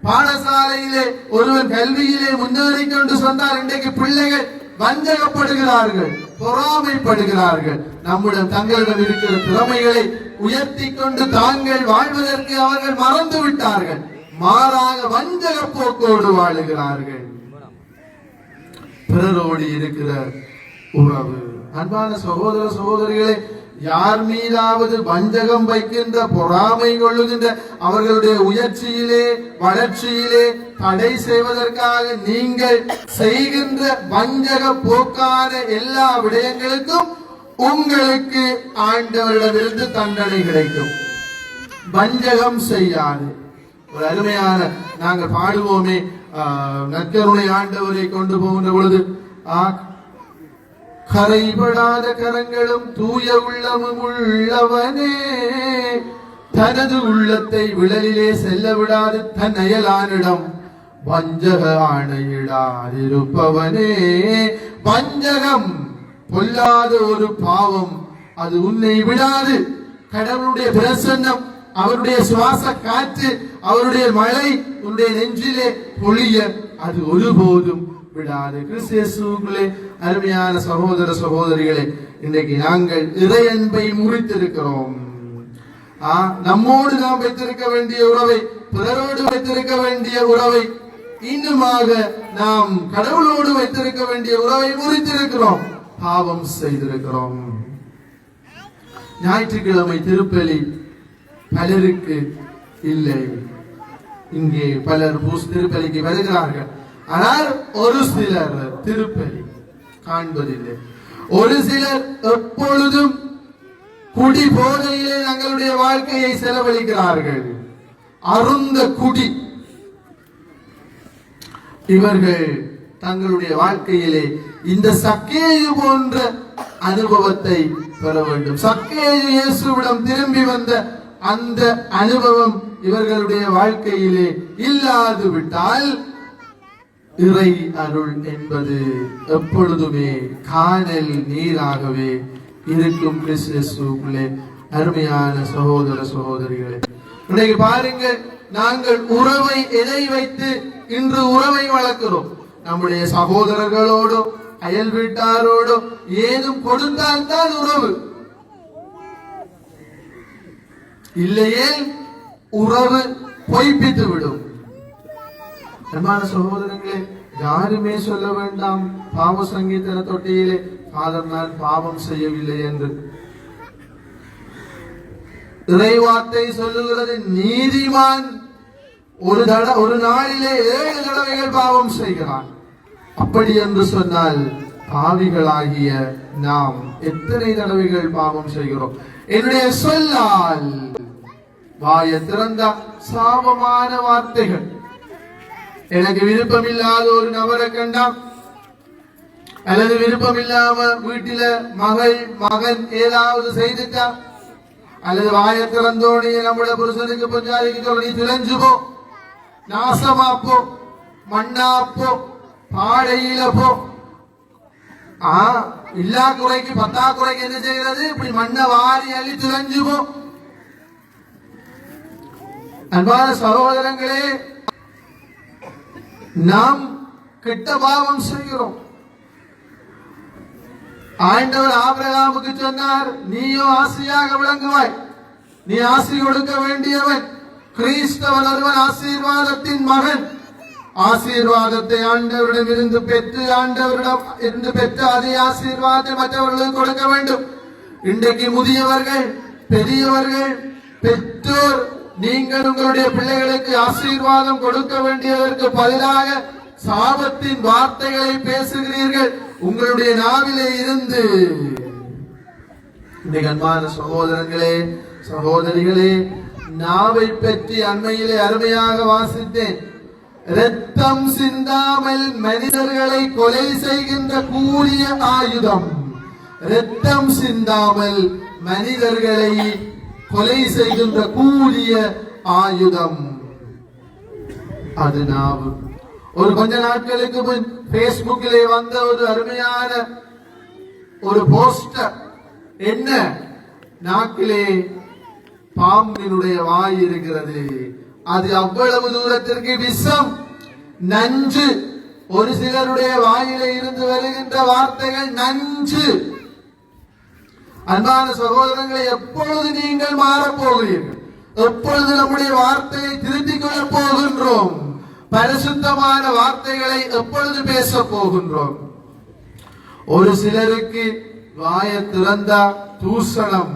பாடசாலையிலே ஒருவன் கல்வியிலே முன்னேறிக் கொண்டு சொன்னால் இன்றைக்கு பிள்ளைகள் வஞ்சகப்படுகிறார்கள், பொறாமைப்படுகிறார்கள். நம்முடன் தங்களிடம் இருக்கிற திறமைகளை உயர்த்தி கொண்டு தாங்கள் வாழ்வதற்கு அவர்கள் மறந்து விட்டார்கள். மாறாக வஞ்சக போக்கோடு வாழுகிறார்கள். பிறரோடு இருக்கிற உறவு. அன்பான சகோதர சகோதரிகளை, யார் மீதாவது வஞ்சகம் வைக்கின்ற, பொறாமை கொள்ளுகின்ற, அவர்களுடைய உயர்ச்சியிலே வளர்ச்சியிலே தடை செய்வதற்காக நீங்கள் செய்கின்ற வஞ்சக போக்கான எல்லா விடயங்களுக்கும் உங்களுக்கு ஆண்டவரிடமிருந்து தண்டனை கிடைக்கும். வஞ்சகம் செய்யாது. ஒரு அருமையான, நாங்கள் பாடுவோமே, நற்கருணை ஆண்டவரை கொண்டு போகின்ற பொழுது, கரைபடாத கரங்களும் தூய உள்ளமும் உள்ளவனே, தனது உள்ளத்தை விழலிலே செல்ல விடாது தன் அயலானிடம் வஞ்சக ஆணையிடாதிருப்பவனே. வஞ்சகம் பொல்லாத ஒரு பாவம், அது உன்னை விடாது. கடவுளுடைய பிரசன்னம், அவருடைய சுவாச காற்று, அவருடைய மழை உன்னுடைய நெஞ்சிலே பொழிய அது ஒருபோதும் விடாது. கிறிஸ்துவுக்குள்ளே அருமையான சகோதர சகோதரிகளே, இன்றைக்கு நாங்கள் இறை அன்பை முறித்திருக்கிறோம். நம்மோடு நாம் வைத்திருக்க வேண்டிய உறவை, பிறரோடு வைத்திருக்க வேண்டிய உறவை, இன்னுமாக நாம் கடவுளோடு வைத்திருக்க வேண்டிய உறவை முறித்திருக்கிறோம், பாவம் செய்திருக்கிறோம். ஞாயிற்றுக்கிழமை திருப்பலி பலருக்கு இல்லை. இங்கே பலர் திருப்பலிக்கு வருகிறார்கள், ஆனால் ஒரு சிலர் திருப்பலி காண்பதில்லை. ஒரு சிலர் எப்பொழுதும் குடி போதையிலே தங்களுடைய வாழ்க்கையை செலவழிக்கிறார்கள். அருந்த குடி. இவர்கள் தங்களுடைய வாழ்க்கையிலே இந்த சக்கேயு போன்ற அனுபவத்தை பெற வேண்டும். சக்கேயு இயேசுவிடம் திரும்பி வந்த அந்த அனுபவம் இவர்களுடைய வாழ்க்கையிலே இல்லாது விட்டால் இறை அருள் என்பது எப்பொழுதுமே காணல் நீராகவே இருக்கும். கிறிஸ்துவுக்குள்ளே அருமையான சகோதர சகோதரிகளே, இன்னைக்கு பாருங்க, நாங்கள் உறவை எதை வைத்து இன்று உறவை வளர்க்கிறோம்? நம்முடைய சகோதரர்களோடு, அயல் வீட்டாரோடு ஏதும் கொடுத்தால் தான் உறவு. இல்லையே உறவு பொய்ப்பித்து விடும். அன்பான சகோதரங்களே, யாருமே சொல்ல வேண்டாம் பாவ சங்கீதன தொட்டியிலே, ஃபாதர் நான் பாவம் செய்யவில்லை என்று. இறைவார்த்தை சொல்லுகிறது, நீதிமான் ஒரு நாளிலே 7 தடவைகள் பாவம் செய்கிறான். அப்படி என்று சொன்னால் பாவிகளாகிய நாம் எத்தனை தடவைகள் பாவம் செய்கிறோம்? என்னுடைய சொல்லால் வாய திறந்த சாபமான வார்த்தைகள். எனக்கு விருப்பமில்லாத ஒரு நபரை கண்டா, அல்லது விருப்பமில்லாம வீட்டில மகன் ஏதாவது செய்துட்டா, அல்லது வாய திறந்தோடனே நம்முடைய புருஷனுக்கு பஞ்சாதிக்கு சொல்லி துளைஞ்சு போ, நாசமா போ, மண்ணா போ, பாடையில போ. இல்லா குறைக்கு பத்தாக்குறைக்கு என்ன செய்கிறது? இப்படி மண்ணை வாரி அள்ளி துளைஞ்சு போ. அன்பான சகோதரங்களே, நாம் கெட்ட பாவம் செய்கிறோம். ஆண்டவர் ஆபிரகாமுக்கு சொன்னார், நீயோ ஆசியாக விளங்குவாய், நீ ஆசி கொடுக்க வேண்டியவன். கிறிஸ்தவன் ஒருவன் ஆசீர்வாதத்தின் மகன். ஆசீர்வாதத்தை ஆண்டவரிடம் இருந்து பெற்று ஆண்டவரிடம் இருந்து பெற்ற அதே ஆசீர்வாதத்தை மற்றவர்களுக்கு கொடுக்க வேண்டும். இன்றைக்கு முதியவர்கள், பெரியவர்கள், பெற்றோர், நீங்கள் உங்களுடைய பிள்ளைகளுக்கு ஆசீர்வாதம் கொடுக்க வேண்டியதற்கு பதிலாக சாபத்தின் வார்த்தைகளை பேசுகிறீர்கள் உங்களுடைய நாவிலே இருந்து. இன்றைக்கு அன்பான சகோதரர்களே, சகோதரிகளே, நாவை பற்றி அண்மையிலே அருமையாக வாசித்தேன். இரத்தம் சிந்தாமல் மனிதர்களை கொலை செய்கின்ற கூடிய ஆயுதம். இரத்தம் சிந்தாமல் மனிதர்களை கொலை செய்கின்ற கூடிய ஆயுதம் அது நாவு. ஒரு கொஞ்ச நாட்களுக்கு முன் பேஸ்புக்கிலே வந்த ஒரு அருமையான ஒரு போஸ்டர். என்ன? நாக்கிலே பாம்பினுடைய வாய் இருக்கிறது. அது அவ்வளவு தூரத்திற்கு விஷம், நஞ்சு. ஒரு சிலருடைய வாயிலே இருந்து வருகின்ற வார்த்தைகள் நஞ்சு. அன்பான சகோதரர்களை, எப்பொழுது நீங்கள் மாறப்போகிறீர்கள்? எப்பொழுது நம்முடைய வார்த்தையை திருத்திக் கொள்ளப் போகின்றோம்? பரிசுத்தமான வார்த்தைகளை எப்பொழுது பேச போகின்றோம்? ஒரு சிலருக்கு வாய திறந்தா தூஷணம்.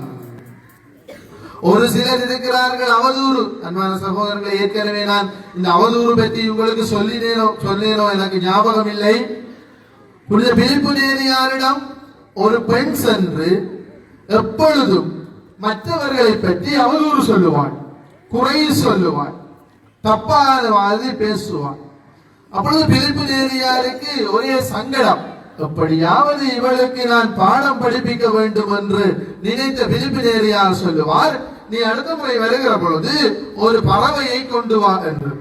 ஒரு சிலர் இருக்கிறார்கள் அவதூறு. அன்பான சகோதரர்களை, ஏற்கனவே நான் இந்த அவதூறு பற்றி உங்களுக்கு சொல்லினோ எனக்கு ஞாபகம் இல்லை. புனித பிலிப்பு நேரியாரிடம் ஒரு பெண் சென்று எப்பொழுதும் மற்றவர்களை பற்றி அவதூறு சொல்லுவாள், குறை சொல்லுவாள், தப்பான வாதி பேசுவாள். அப்பொழுது பிலிப்பு நேரியாருக்கு ஒரே சங்கடம். எப்படியாவது இவளுக்கு நான் பாடம் படிப்பிக்க வேண்டும் என்று நினைத்த பிலிப்பு நேரியார் சொல்லுவார், நீ அடுத்த முறை வருகிற பொழுது ஒரு பறவையை கொண்டு வா என்று.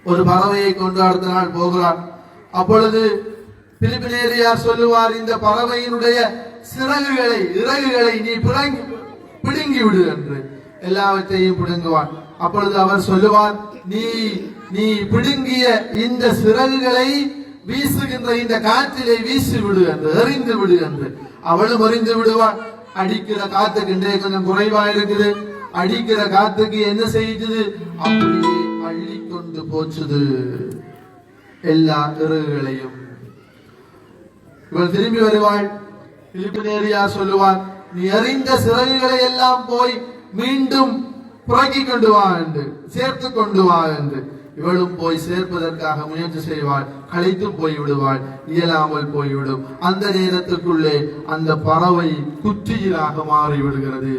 ஒரு பறவையை கொண்டு அடுத்த நாள் போகிறார். அப்பொழுது பிலிப்பு நேரியார் சொல்லுவார், இந்த பறவையினுடைய சிறகுகளை, இறகுகளை நீ பிடுங்கி விடு என்று. எல்லாவற்றையும் பிடுங்குவான். அப்பொழுது அவர் சொல்லுவார், நீ பிடுங்கிய இந்த சிறகுகளை வீசுகின்ற இந்த காற்றிலே வீசி விடு என்று, எறிந்து விடு என்று. அவளும் எறிந்து விடுவாள். அடிக்கிற காத்துக்கு இன்றைய கொஞ்சம் குறைவா இருக்குது. அடிக்கிற காத்துக்கு என்ன செய்யுது? அப்படியே அள்ளி கொண்டு போச்சுது எல்லா இறகுகளையும். இவள் திரும்பி வருவாள். பிலிப்பு நேரியார் சொல்லுவார், நீ எறிந்த சிறகுகளை எல்லாம் போய் மீண்டும் புறக்கி கொண்டு வா என்று, சேர்த்து கொண்டு வா என்று. இவளும் போய் சேர்ப்பதற்காக முயற்சி செய்வாள். களைத்து போய் விடுவாள், இயலாமல் போய்விடும். அந்த நேரத்துக்குள்ளே அந்த பறவை குற்றியிலாக மாறிவிடுகிறது.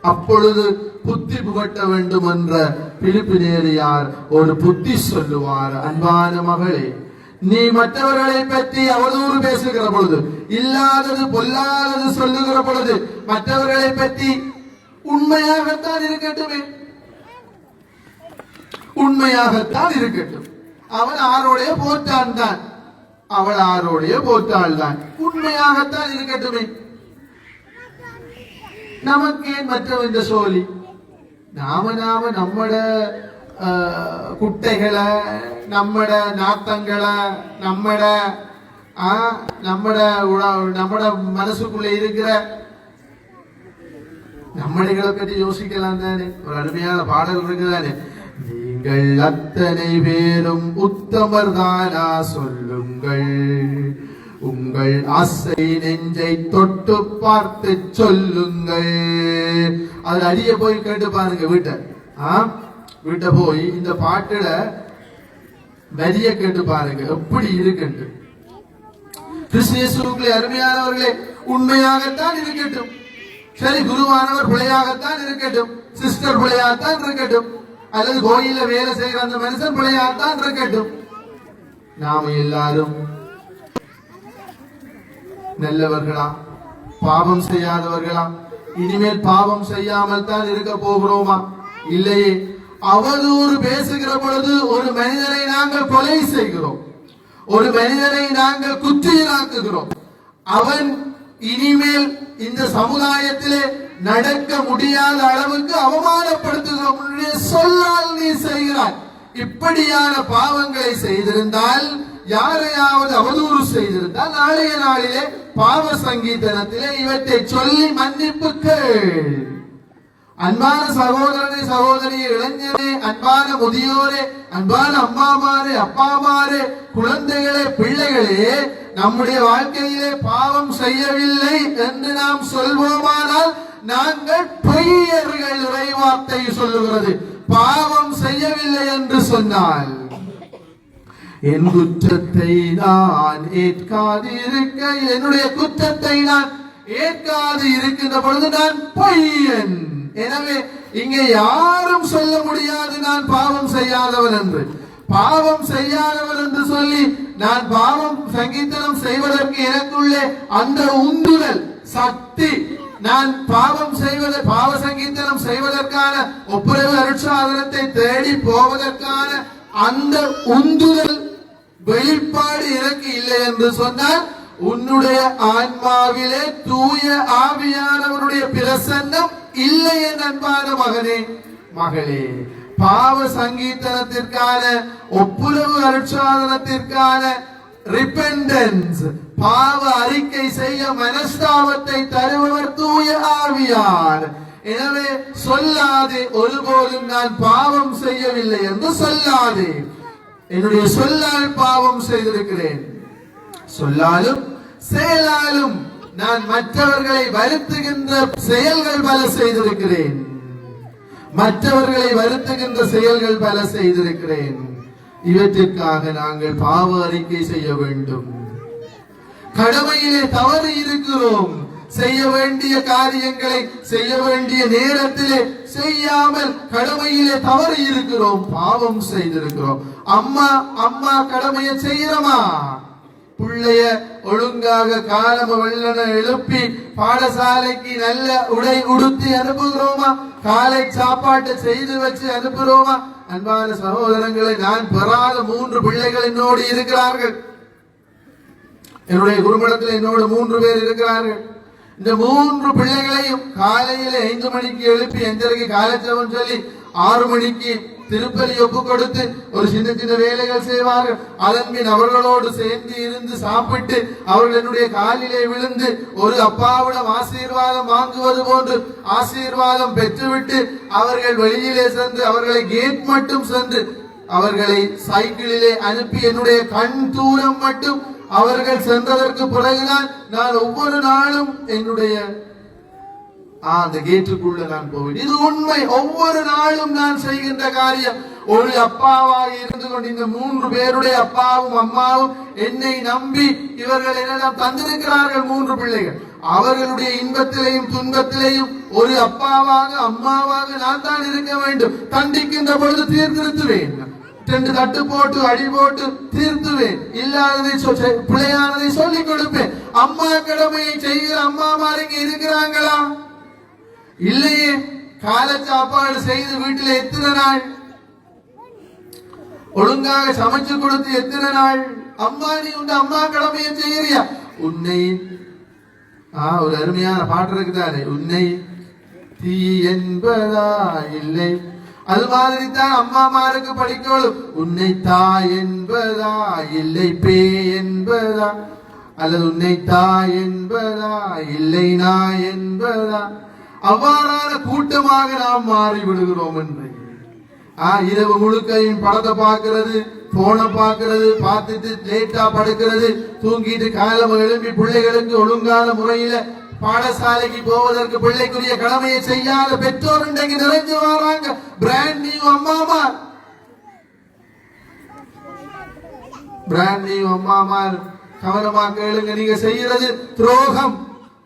அப்பொழுது புத்தி புகட்ட வேண்டும் என்ற பிலிப்பு நேரியார் ஒரு புத்தி சொல்லுவார், அன்பான மகளே, நீ மற்றவர்களை பற்றி அவதூறு பேசுகிற பொழுது, இல்லாதது பொல்லாதது சொல்லுகிற பொழுது, மற்றவர்களை பற்றி உண்மையாகத்தான் இருக்கட்டுமே, உண்மையாகத்தான் இருக்கட்டும். அவன் ஆரோடைய போற்றான் தான், அவள் ஆரோடைய போற்றாள் தான், உண்மையாகத்தான் இருக்கட்டுமே. நமக்கு ஏன் மற்றவன் சோழி? நாம நம்மட குட்டைகளை, நம்மட நாத்தங்களை, நம்மட மனசுக்குள்ள இருக்கிற நம்மளைகளை பற்றி யோசிக்கலாம் தானே. ஒரு அருமையான பாடல் இருக்குதானே, நீங்கள் அத்தனை பேரும் உத்தமர் தானா சொல்லுங்கள், உங்கள் ஆசை நெஞ்சை தொட்டு பார்த்து சொல்லுங்கள். அது அடிய போய் கேட்டு பாருங்க. வீட்டை போய் இந்த பாட்டுல வரிய கேட்டு பாருங்க எப்படி இருக்குன்னு. கிறிஸ்தியேசுக்குள்ளே அருமையானவர்களே, உண்மையாகத்தான் இருக்கட்டும். சரி, குருவானவர் பிழையாகத்தான் இருக்கட்டும், சிஸ்டர் பிழையாகத்தான் இருக்கட்டும், அல்லது கோயில வேலை செய்கிற அந்த மனுஷன் பிழையாகத்தான் இருக்கட்டும். நாம எல்லாரும் நல்லவர்களா, பாவம் செய்யாதவர்களா? இனிமேல் பாவம் செய்யாமல் தான் இருக்க போகிறோமா? இல்லையே. அவதூறு பேசுகிற பொழுது ஒரு மனிதனை நாங்கள் கொலை செய்கிறோம், ஒரு மனிதனை நாங்கள் குற்றியிலாக்குகிறோம். அவன் இனிமேல் இந்த சமுதாயத்திலே நடக்க முடியாத அளவுக்கு அவமானப்படுத்துகிறோம். சொல்லால் நீ செய்கிறாய். இப்படியான பாவங்களை செய்திருந்தால் யாரையாவது அவதூறு செய்திருந்தால் நாளைய நாளிலே பாவ சங்கீதனத்திலே இவற்றை சொல்லி மன்னிப்பு கேள். அன்பான சகோதரனே, சகோதரி, இளைஞரே, அன்பான முதியோரே, அன்பான அம்மாமாரே, அப்பாமாரே, குழந்தைகளே, பிள்ளைகளே, நம்முடைய வாழ்க்கையிலே பாவம் செய்யவில்லை என்று நாம் சொல்வோமானால் நாங்கள் பொய்யர்கள். இறைவார்த்தை சொல்லுகிறது, பாவம் செய்யவில்லை என்று சொன்னால் என் குற்றத்தை நான் ஏற்காதிருக்க, என்னுடைய குற்றத்தை நான் ஏற்காது இருக்கின்ற பொழுது நான் பொய்யன். எனவே இங்கே யாரும் சொல்ல முடியாது நான் பாவம் செய்யாதவன் என்று. பாவம் செய்யாதவன் என்று சொல்லி நான் பாவம் சங்கீதனம் செய்வதற்கு எனக்குள்ளே அந்த உந்துதல் சக்தி, நான் பாவம் செய்வதை பாவ சங்கீதனம் செய்வதற்கான ஒப்புரவு அருட்சாதனத்தை தேடி போவதற்கான அந்த உந்துதல் வெளிப்பாடு எனக்கு இல்லை என்று சொன்னால் உன்னுடைய ஆன்மாவிலே தூய ஆவியானவருடைய பிரசன்னம் இல்லை என் அன்பான மகனே, மகளே. பாவ சங்கீதனத்திற்கான ஒப்புரவு அருட்சாதனத்திற்கான ரிப்பெண்டன்ஸ், பாவ அறிக்கை செய்ய மனஸ்தாபத்தை தருபவர் தூய ஆவியார். எனவே சொல்லாதே, ஒருபோதும் நான் பாவம் செய்யவில்லை என்று சொல்லாதே. என்னுடைய சொல்லால் பாவம் செய்திருக்கிறேன், சொல்லாலும் செயலாலும் நான் மற்றவர்களை வருத்துகின்ற செயல்கள் பல செய்திருக்கிறேன், மற்றவர்களை வருத்துகின்ற செயல்கள் பல செய்திருக்கிறேன். இவற்றிற்காக நாங்கள் பாவ அறிக்கை செய்ய வேண்டும். கடமையிலே தவறு இருக்கிறோம், செய்ய வேண்டிய காரியங்களை செய்ய வேண்டிய நேரத்திலே செய்யாமல் கடமையிலே தவறு இருக்கிறோம், பாவம் செய்திருக்கிறோம். அம்மா கடமையை செய்யறோமா? பிள்ளைய ஒழுங்காக காலம வெள்ளன எழுப்பி பாடசாலைக்கு நல்ல உடை உடுத்தி அனுப்புகிறோமா? காலை சாப்பாட்டை செய்து வச்சு அனுப்புகிறோமா? அன்பான சகோதரங்களை, நான் பெறாத 3 பிள்ளைகள் என்னோடு இருக்கிறார்கள். என்னுடைய குடும்பத்தில் என்னோடு 3 பேர் இருக்கிறார்கள். இந்த 3 பிள்ளைகளையும் காலையில 5 மணிக்கு எழுப்பி 5:30 காலச்சவன் சொல்லி 6 மணிக்கு திருப்பலி ஒப்பு கொடுத்து ஒரு சின்ன சின்ன வேலைகள் செய்வார்கள். அதன் பின் அவர்களோடு சேர்ந்து இருந்து சாப்பிட்டு அவர்கள் என்னுடைய காலிலே விழுந்து ஒரு அப்பாவிடம் ஆசீர்வாதம் வாங்குவது போன்று ஆசீர்வாதம் பெற்றுவிட்டு அவர்கள் வெளியிலே சென்று அவர்களை கேட் மட்டும் சென்று அவர்களை சைக்கிளிலே அனுப்பி என்னுடைய கண் தூரம் மட்டும் அவர்கள் சென்றதற்கு பிறகுதான் நான் ஒவ்வொரு நாளும் என்னுடைய அந்த கேட்டுக்குள்ள நான் போவேன். இது உண்மை. ஒவ்வொரு நாளும் நான் செய்கின்ற காரியம். ஒரு அப்பாவாக இருந்து கொண்டு இந்த 3 பேருடைய அப்பாவும் அம்மாவும் என்னை நம்பி இவர்கள் என்னிடம் தந்திருக்கிறார்கள். 3 பிள்ளைகள். அவர்களுடைய இன்பத்திலேயும் துன்பத்திலேயும் ஒரு அப்பாவாக அம்மாவாக நான் தான் இருக்க வேண்டும். தண்டிக்கின்ற பொழுது தீர்த்திருத்துவேன், 2 தட்டு போட்டு அடி போட்டு தீர்த்துவேன். இல்லாததை பிள்ளையானதை சொல்லிக் கொடுப்பேன். அம்மா கடமையை செய்கிற அம்மாமார் இங்க இருக்கிறாங்களா? இல்லையே. காலை சாப்பாடு செய்து வீட்டில் எத்தனை நாள்? ஒழுங்காக சமைச்சு கொடுத்து எத்தனை நாள்? அம்மா நீ உங்க அம்மா கடமையை செய்யறியா? உன்னை ஒரு அருமையான பாட்டு இருக்குதானே, உன்னை தீ என்பதா இல்லை. அது மாதிரி தான் அம்மாமாருக்கு படிக்கணும். உன்னை தாய் என்பதா இல்லை பே என்பதா, அல்லது உன்னை தாய் என்பதா இல்லை நாய் என்பதா. அவ்வாறான கூட்டமாக நாம் மாறி விடுகிறோம் என்று. இரவு முழுக்கையும் படத்தை பார்க்கிறது, போனை பார்க்கிறது, பார்த்துட்டு லேட்டா படுக்கிறது, தூங்கிட்டு காலம் எழுப்பி பிள்ளைகளுக்கு ஒழுங்கான முறையில பாடசாலைக்கு போவதற்கு பிள்ளைக்குரிய கடமையை செய்யாத பெற்றோர் இன்றைக்கு நிறைஞ்சு வராங்க. பிராண்ட் நியூ அம்மாமார், பிராண்ட் நியூ அம்மாமார், கவனமா கேளுங்க. நீங்க செய்யறது துரோகம்,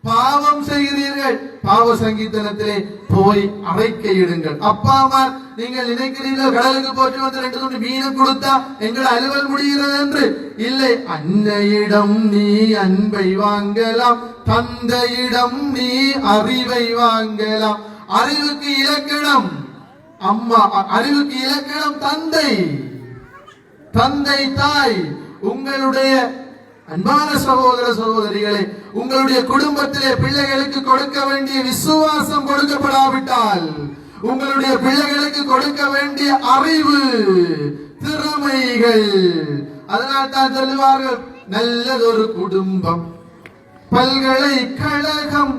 பாவம் செய்கிறீர்கள். பாவ சங்கீதனத்திலே போய் அறிக்கையிடுங்கள். அப்பா அம்மா, நீங்கள் நினைக்கிறீர்கள் கடலுக்கு போட்டு வந்து 2 துண்டு மீன் கொடுத்தா எங்கள் அலுவல் முடிகிறது என்று. இல்லை, அன்னையிடம் நீ அன்பை வாங்கலாம், தந்தையிடம் நீ அறிவை வாங்கலாம். அறிவுக்கு இலக்கணம் அம்மா, அறிவுக்கு இலக்கணம் தந்தை, தந்தை தாய். உங்களுடைய அன்பான சகோதர சகோதரிகளே, உங்களுடைய குடும்பத்திலே பிள்ளைகளுக்கு கொடுக்க வேண்டிய விசுவாசம் கொடுக்கப்படாவிட்டால், உங்களுடைய பிள்ளைகளுக்கு கொடுக்க வேண்டிய அறிவு, திறமைகள், அதனால் தான் சொல்லுவார்கள் நல்லதொரு குடும்பம் பல்கலைக்கழகம்.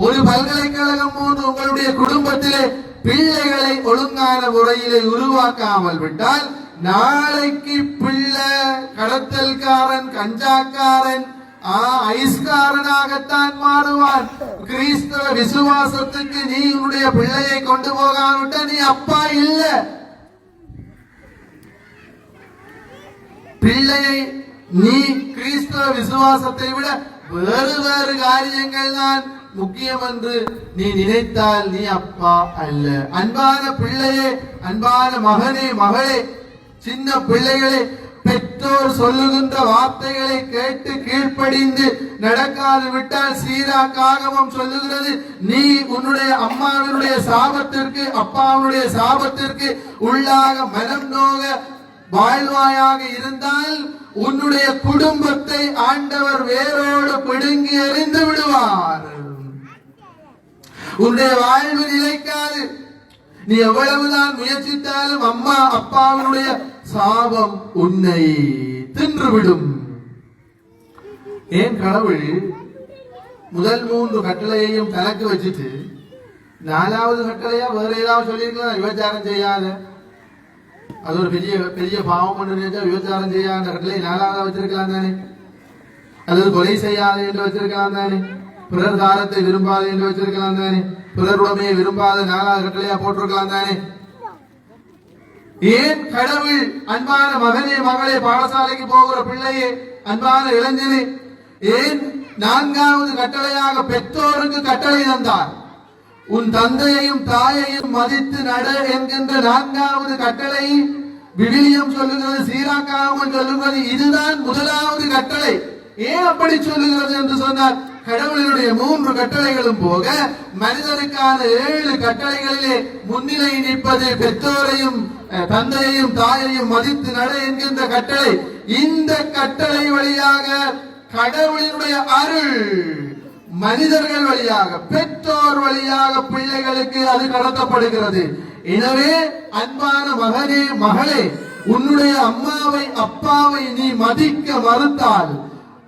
ஒரு பல்கலைக்கழகம் போன்று உங்களுடைய குடும்பத்திலே பிள்ளைகளை ஒழுங்கான முறையிலே உருவாக்காமல் விட்டால் நாளைக்கு பிள்ளை கடத்தல்காரன், கஞ்சாக்காரன், ஐஸ்காரனாகத்தான் மாறுவான். கிறிஸ்தவ விசுவாசத்துக்கு நீ உன்னுடைய பிள்ளையை கொண்டு போகாவிட்ட நீ அப்பா இல்ல. பிள்ளையை நீ கிறிஸ்தவ விசுவாசத்தை விட வேறு வேறு காரியங்கள் தான் முக்கியம் என்று நீ நினைத்தால் நீ அப்பா அல்ல. அன்பான பிள்ளையே, அன்பான மகனே, மகளே, சின்ன பிள்ளைகளே, பெற்றோர் சொல்லுகின்ற வார்த்தைகளை கேட்டு கீழ்ப்படிந்து நடக்காது விட்டால் சீராக்காகவும் சொல்லுகிறது, நீ உன்னுடைய அம்மாவினுடைய சாபத்திற்கு, அப்பாவுடைய சாபத்திற்கு உள்ளாக மனம் நோக வாழ்வாயாக இருந்தால் உன்னுடைய குடும்பத்தை ஆண்டவர் வேரோடு பிடுங்கி எறிந்து விடுவார். உன்னுடைய வாழ்வு நிலைக்காது. நீ எவ்வளவுதான் முயற்சித்தாலும் அம்மா அப்பாவினுடைய சாபம் உன்னை தின்றுவிடும். ஏன் கடவுள் முதல் 3 கட்டளையையும் கணக்கு வச்சுட்டு 4வது கட்டளையா வேற ஏதாவது சொல்லியிருக்கலாம்? விபச்சாரம் செய்யாத, அது ஒரு பெரிய பெரிய பாவம் கொண்டு நினைச்சா விபச்சாரம் செய்யாத கட்டளை 4வது வச்சிருக்கலாம் தானே? அல்லது கொலை செய்யாத என்று வச்சிருக்கலாம் தானே? பிறர் தாரத்தை விரும்பாத என்று வச்சிருக்கலாம் தானே? பிறருடமையை விரும்பாத 4வது கட்டளையா போட்டிருக்கலாம் தானே? ஏன் கடவுள் அன்பான மகனே, மகளே, பாடசாலைக்கு போகிற பிள்ளையே, அன்பான இளைஞனே, ஏன் 4வது கட்டளையாக பெற்றோருக்கு கட்டளை தந்தார்? உன் தந்தையையும் தாயையும் மதித்து நட என்கின்ற 4வது கட்டளை விவிலியம் சொல்லுகிறது, சீராக்காமல் சொல்லுகிறது. இதுதான் 1வது கட்டளை. ஏன் அப்படி சொல்லுகிறது என்று சொன்னால், கடவுளினுடைய 3 கட்டளைகளும் போக மனிதனுக்கான 7 கட்டளைகளிலே முன்னிலை நிற்பது பெற்றோரையும் தந்தையையும் தாயையும் மதித்து நட என்கின்ற கட்டளை. இந்த கட்டளை வழியாக கடவுளினுடைய அருள் மனிதர்கள் வழியாக, பெற்றோர் வழியாக பிள்ளைகளுக்கு அது கடத்தப்படுகிறது. எனவே அன்பான மகனே, மகளே, உன்னுடைய அம்மாவை அப்பாவை நீ மதிக்க மறுத்தால்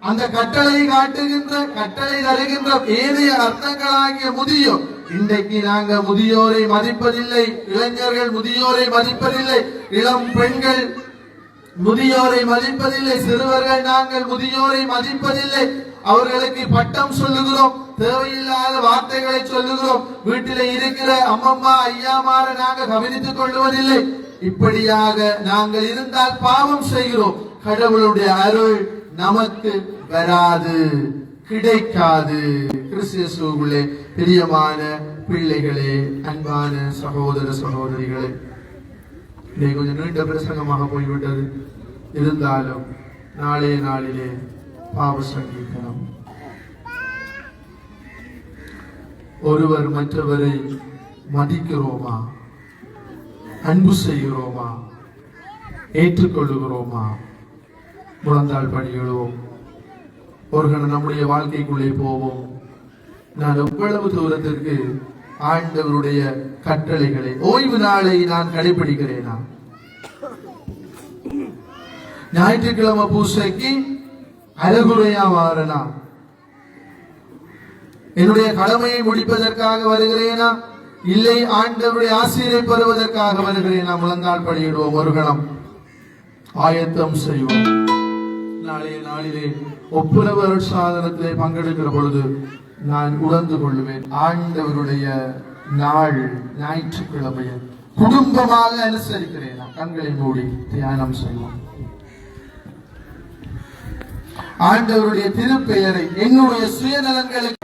அந்த கட்டளை காட்டுகின்ற, கட்டளை தருகின்ற ஏனைய அர்த்தங்களாகிய முதியோர், இன்றைக்கு நாங்க முதியோரை மதிப்பதில்லை, இளைஞர்கள் முதியோரை மதிப்பதில்லை, இளம் பெண்கள் முதியோரை மதிப்பதில்லை, சிறுவர்கள் நாங்கள் முதியோரை மதிப்பதில்லை. அவர்களுக்கு பட்டம் சொல்லுகிறோம், தேவையில்லாத வார்த்தைகளை சொல்லுகிறோம், வீட்டிலே இருக்கிற அம்மம்மா ஐயாமார நாங்கள் கவனித்துக் கொள்வதில்லை. இப்படியாக நாங்கள் இருந்தால் பாவம் செய்கிறோம். கடவுளுடைய அருள் நமக்கு வராது, கிடைக்காது. கிறிஸ்துவுக்குள்ளே பிரியமான பிள்ளைகளே, அன்பான சகோதர சகோதரிகளே, இன்னைக்கு கொஞ்சம் நீண்ட பிரசங்கமாக போய்விட்டது. இருந்தாலும் நாளைய நாளிலே பாவ சங்கீதம். ஒருவர் மற்றவரை மதிக்கிறோமா? அன்பு செய்கிறோமா? ஏற்றுக்கொள்ளுகிறோமா? முழந்தாள் பணிகளும் ஒரு கணம் நம்முடைய வாழ்க்கைக்குள்ளே போவோம். நான் எவ்வளவு தூரத்திற்கு ஆண்டவருடைய கட்டளைகளை, ஓய்வு நாளை நான் கடைபிடிக்கிறேனா? ஞாயிற்றுக்கிழமை பூசைக்கு அழகுறையா வாரனா? என்னுடைய கடமையை முடிப்பதற்காக வருகிறேனா, இல்லை ஆண்டவருடைய ஆசிரியை பெறுவதற்காக வருகிறேனா? முழந்தாள் படியிடுவோம், ஒரு கணம் ஆயத்தம் செய்வோம். நாளைய நாளிலே ஒப்புரவு சாதனத்திலே பங்கெடுக்கிற பொழுது நான் உணர்ந்து கொள்ளுவேன், ஆண்டவருடைய நாள் ஞாயிற்றுக்கிழமையை குடும்பமாக அனுசரிக்கிறேன். கண்களை மூடி தியானம் செய்வோம். ஆண்டவருடைய திருப்பெயரை என்னுடைய சுயநலன்களுக்கு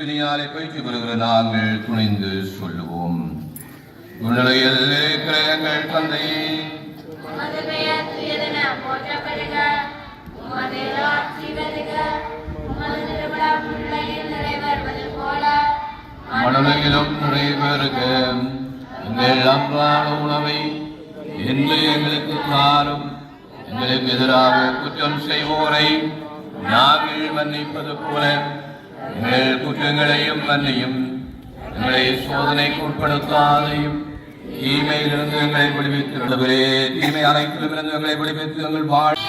அக்கினியாலே பயிற்சி பெறுகிற நாங்கள் துணிந்து சொல்லுவோம். உன்னிலையில் இருக்கிற எங்கள் தந்தையே, உமது பெயர் தூயதென போற்றப்படுக. உமது ஆட்சி வருக. உமது திருவிழம் உலகில் நிறைவேறுவது போல மனதிலும் நிறைவேறுக. எங்கள் அன்றாட உணவை இன்று எங்களுக்கு தாரும். எங்களுக்கு எதிராக குற்றம் செய்வோரை நாங்கள் மன்னிப்பது போல எங்கள் குற்றங்களையும் மன்னியும். எங்களை சோதனைக்கு உட்படுத்தாதையும் தீமையிலிருந்து எங்களை விடுவித்து தீமை அனைத்திலிருந்து எங்களை விடுவித்து எங்கள் வாழ்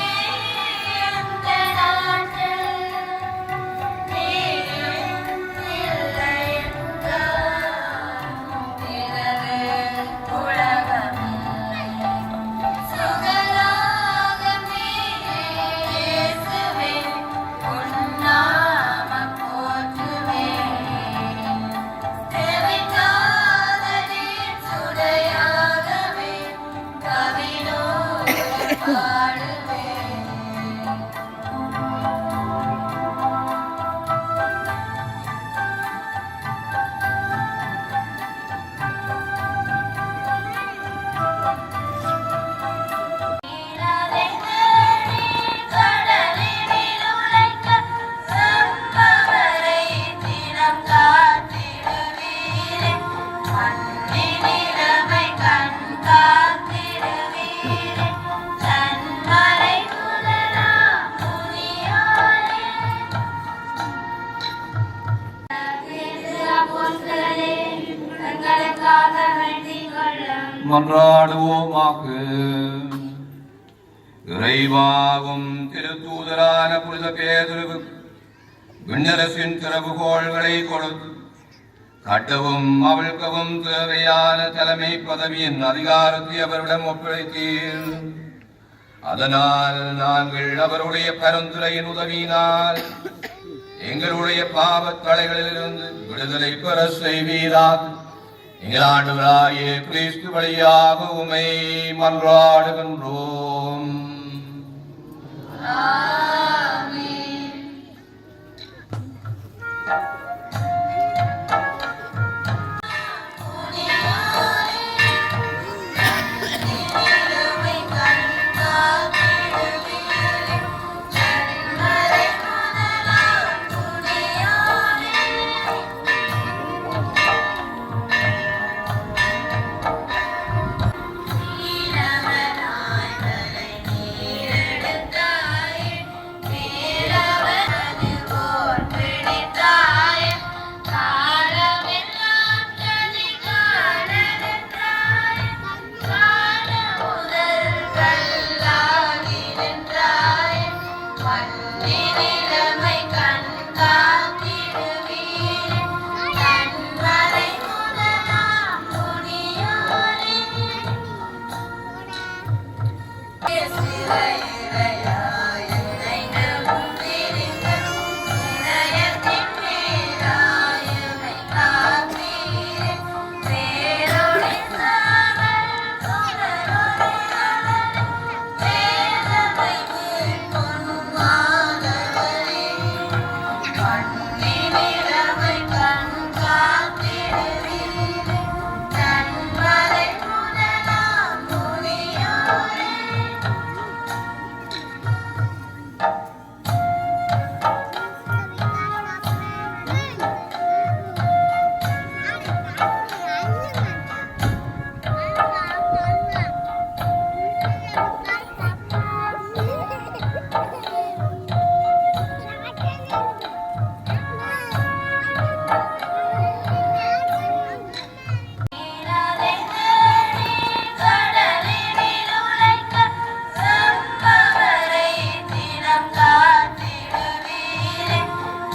மன்றாடுவோமாக. இறைவாவும் திருத்தூதரான புனித பேதுரு விண்ணரசின் திறவுகோள்களை கொடுத்து கட்டவும் அவிழ்க்கவும் தேவையான தலைமை பதவியின் அதிகாரத்தை அவரிடம் ஒப்படைத்தீர். அதனால் நாங்கள் அவருடைய பரிந்துரையின் உதவியினால் எங்களுடைய பாவத் தடைகளிலிருந்து விடுதலை பெற செய்வீராக. எங்கள் ஆண்டவராகிய கிறிஸ்து வழியாக உம்மை மன்றாடுகின்றோம்.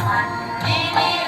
மண்ணினில்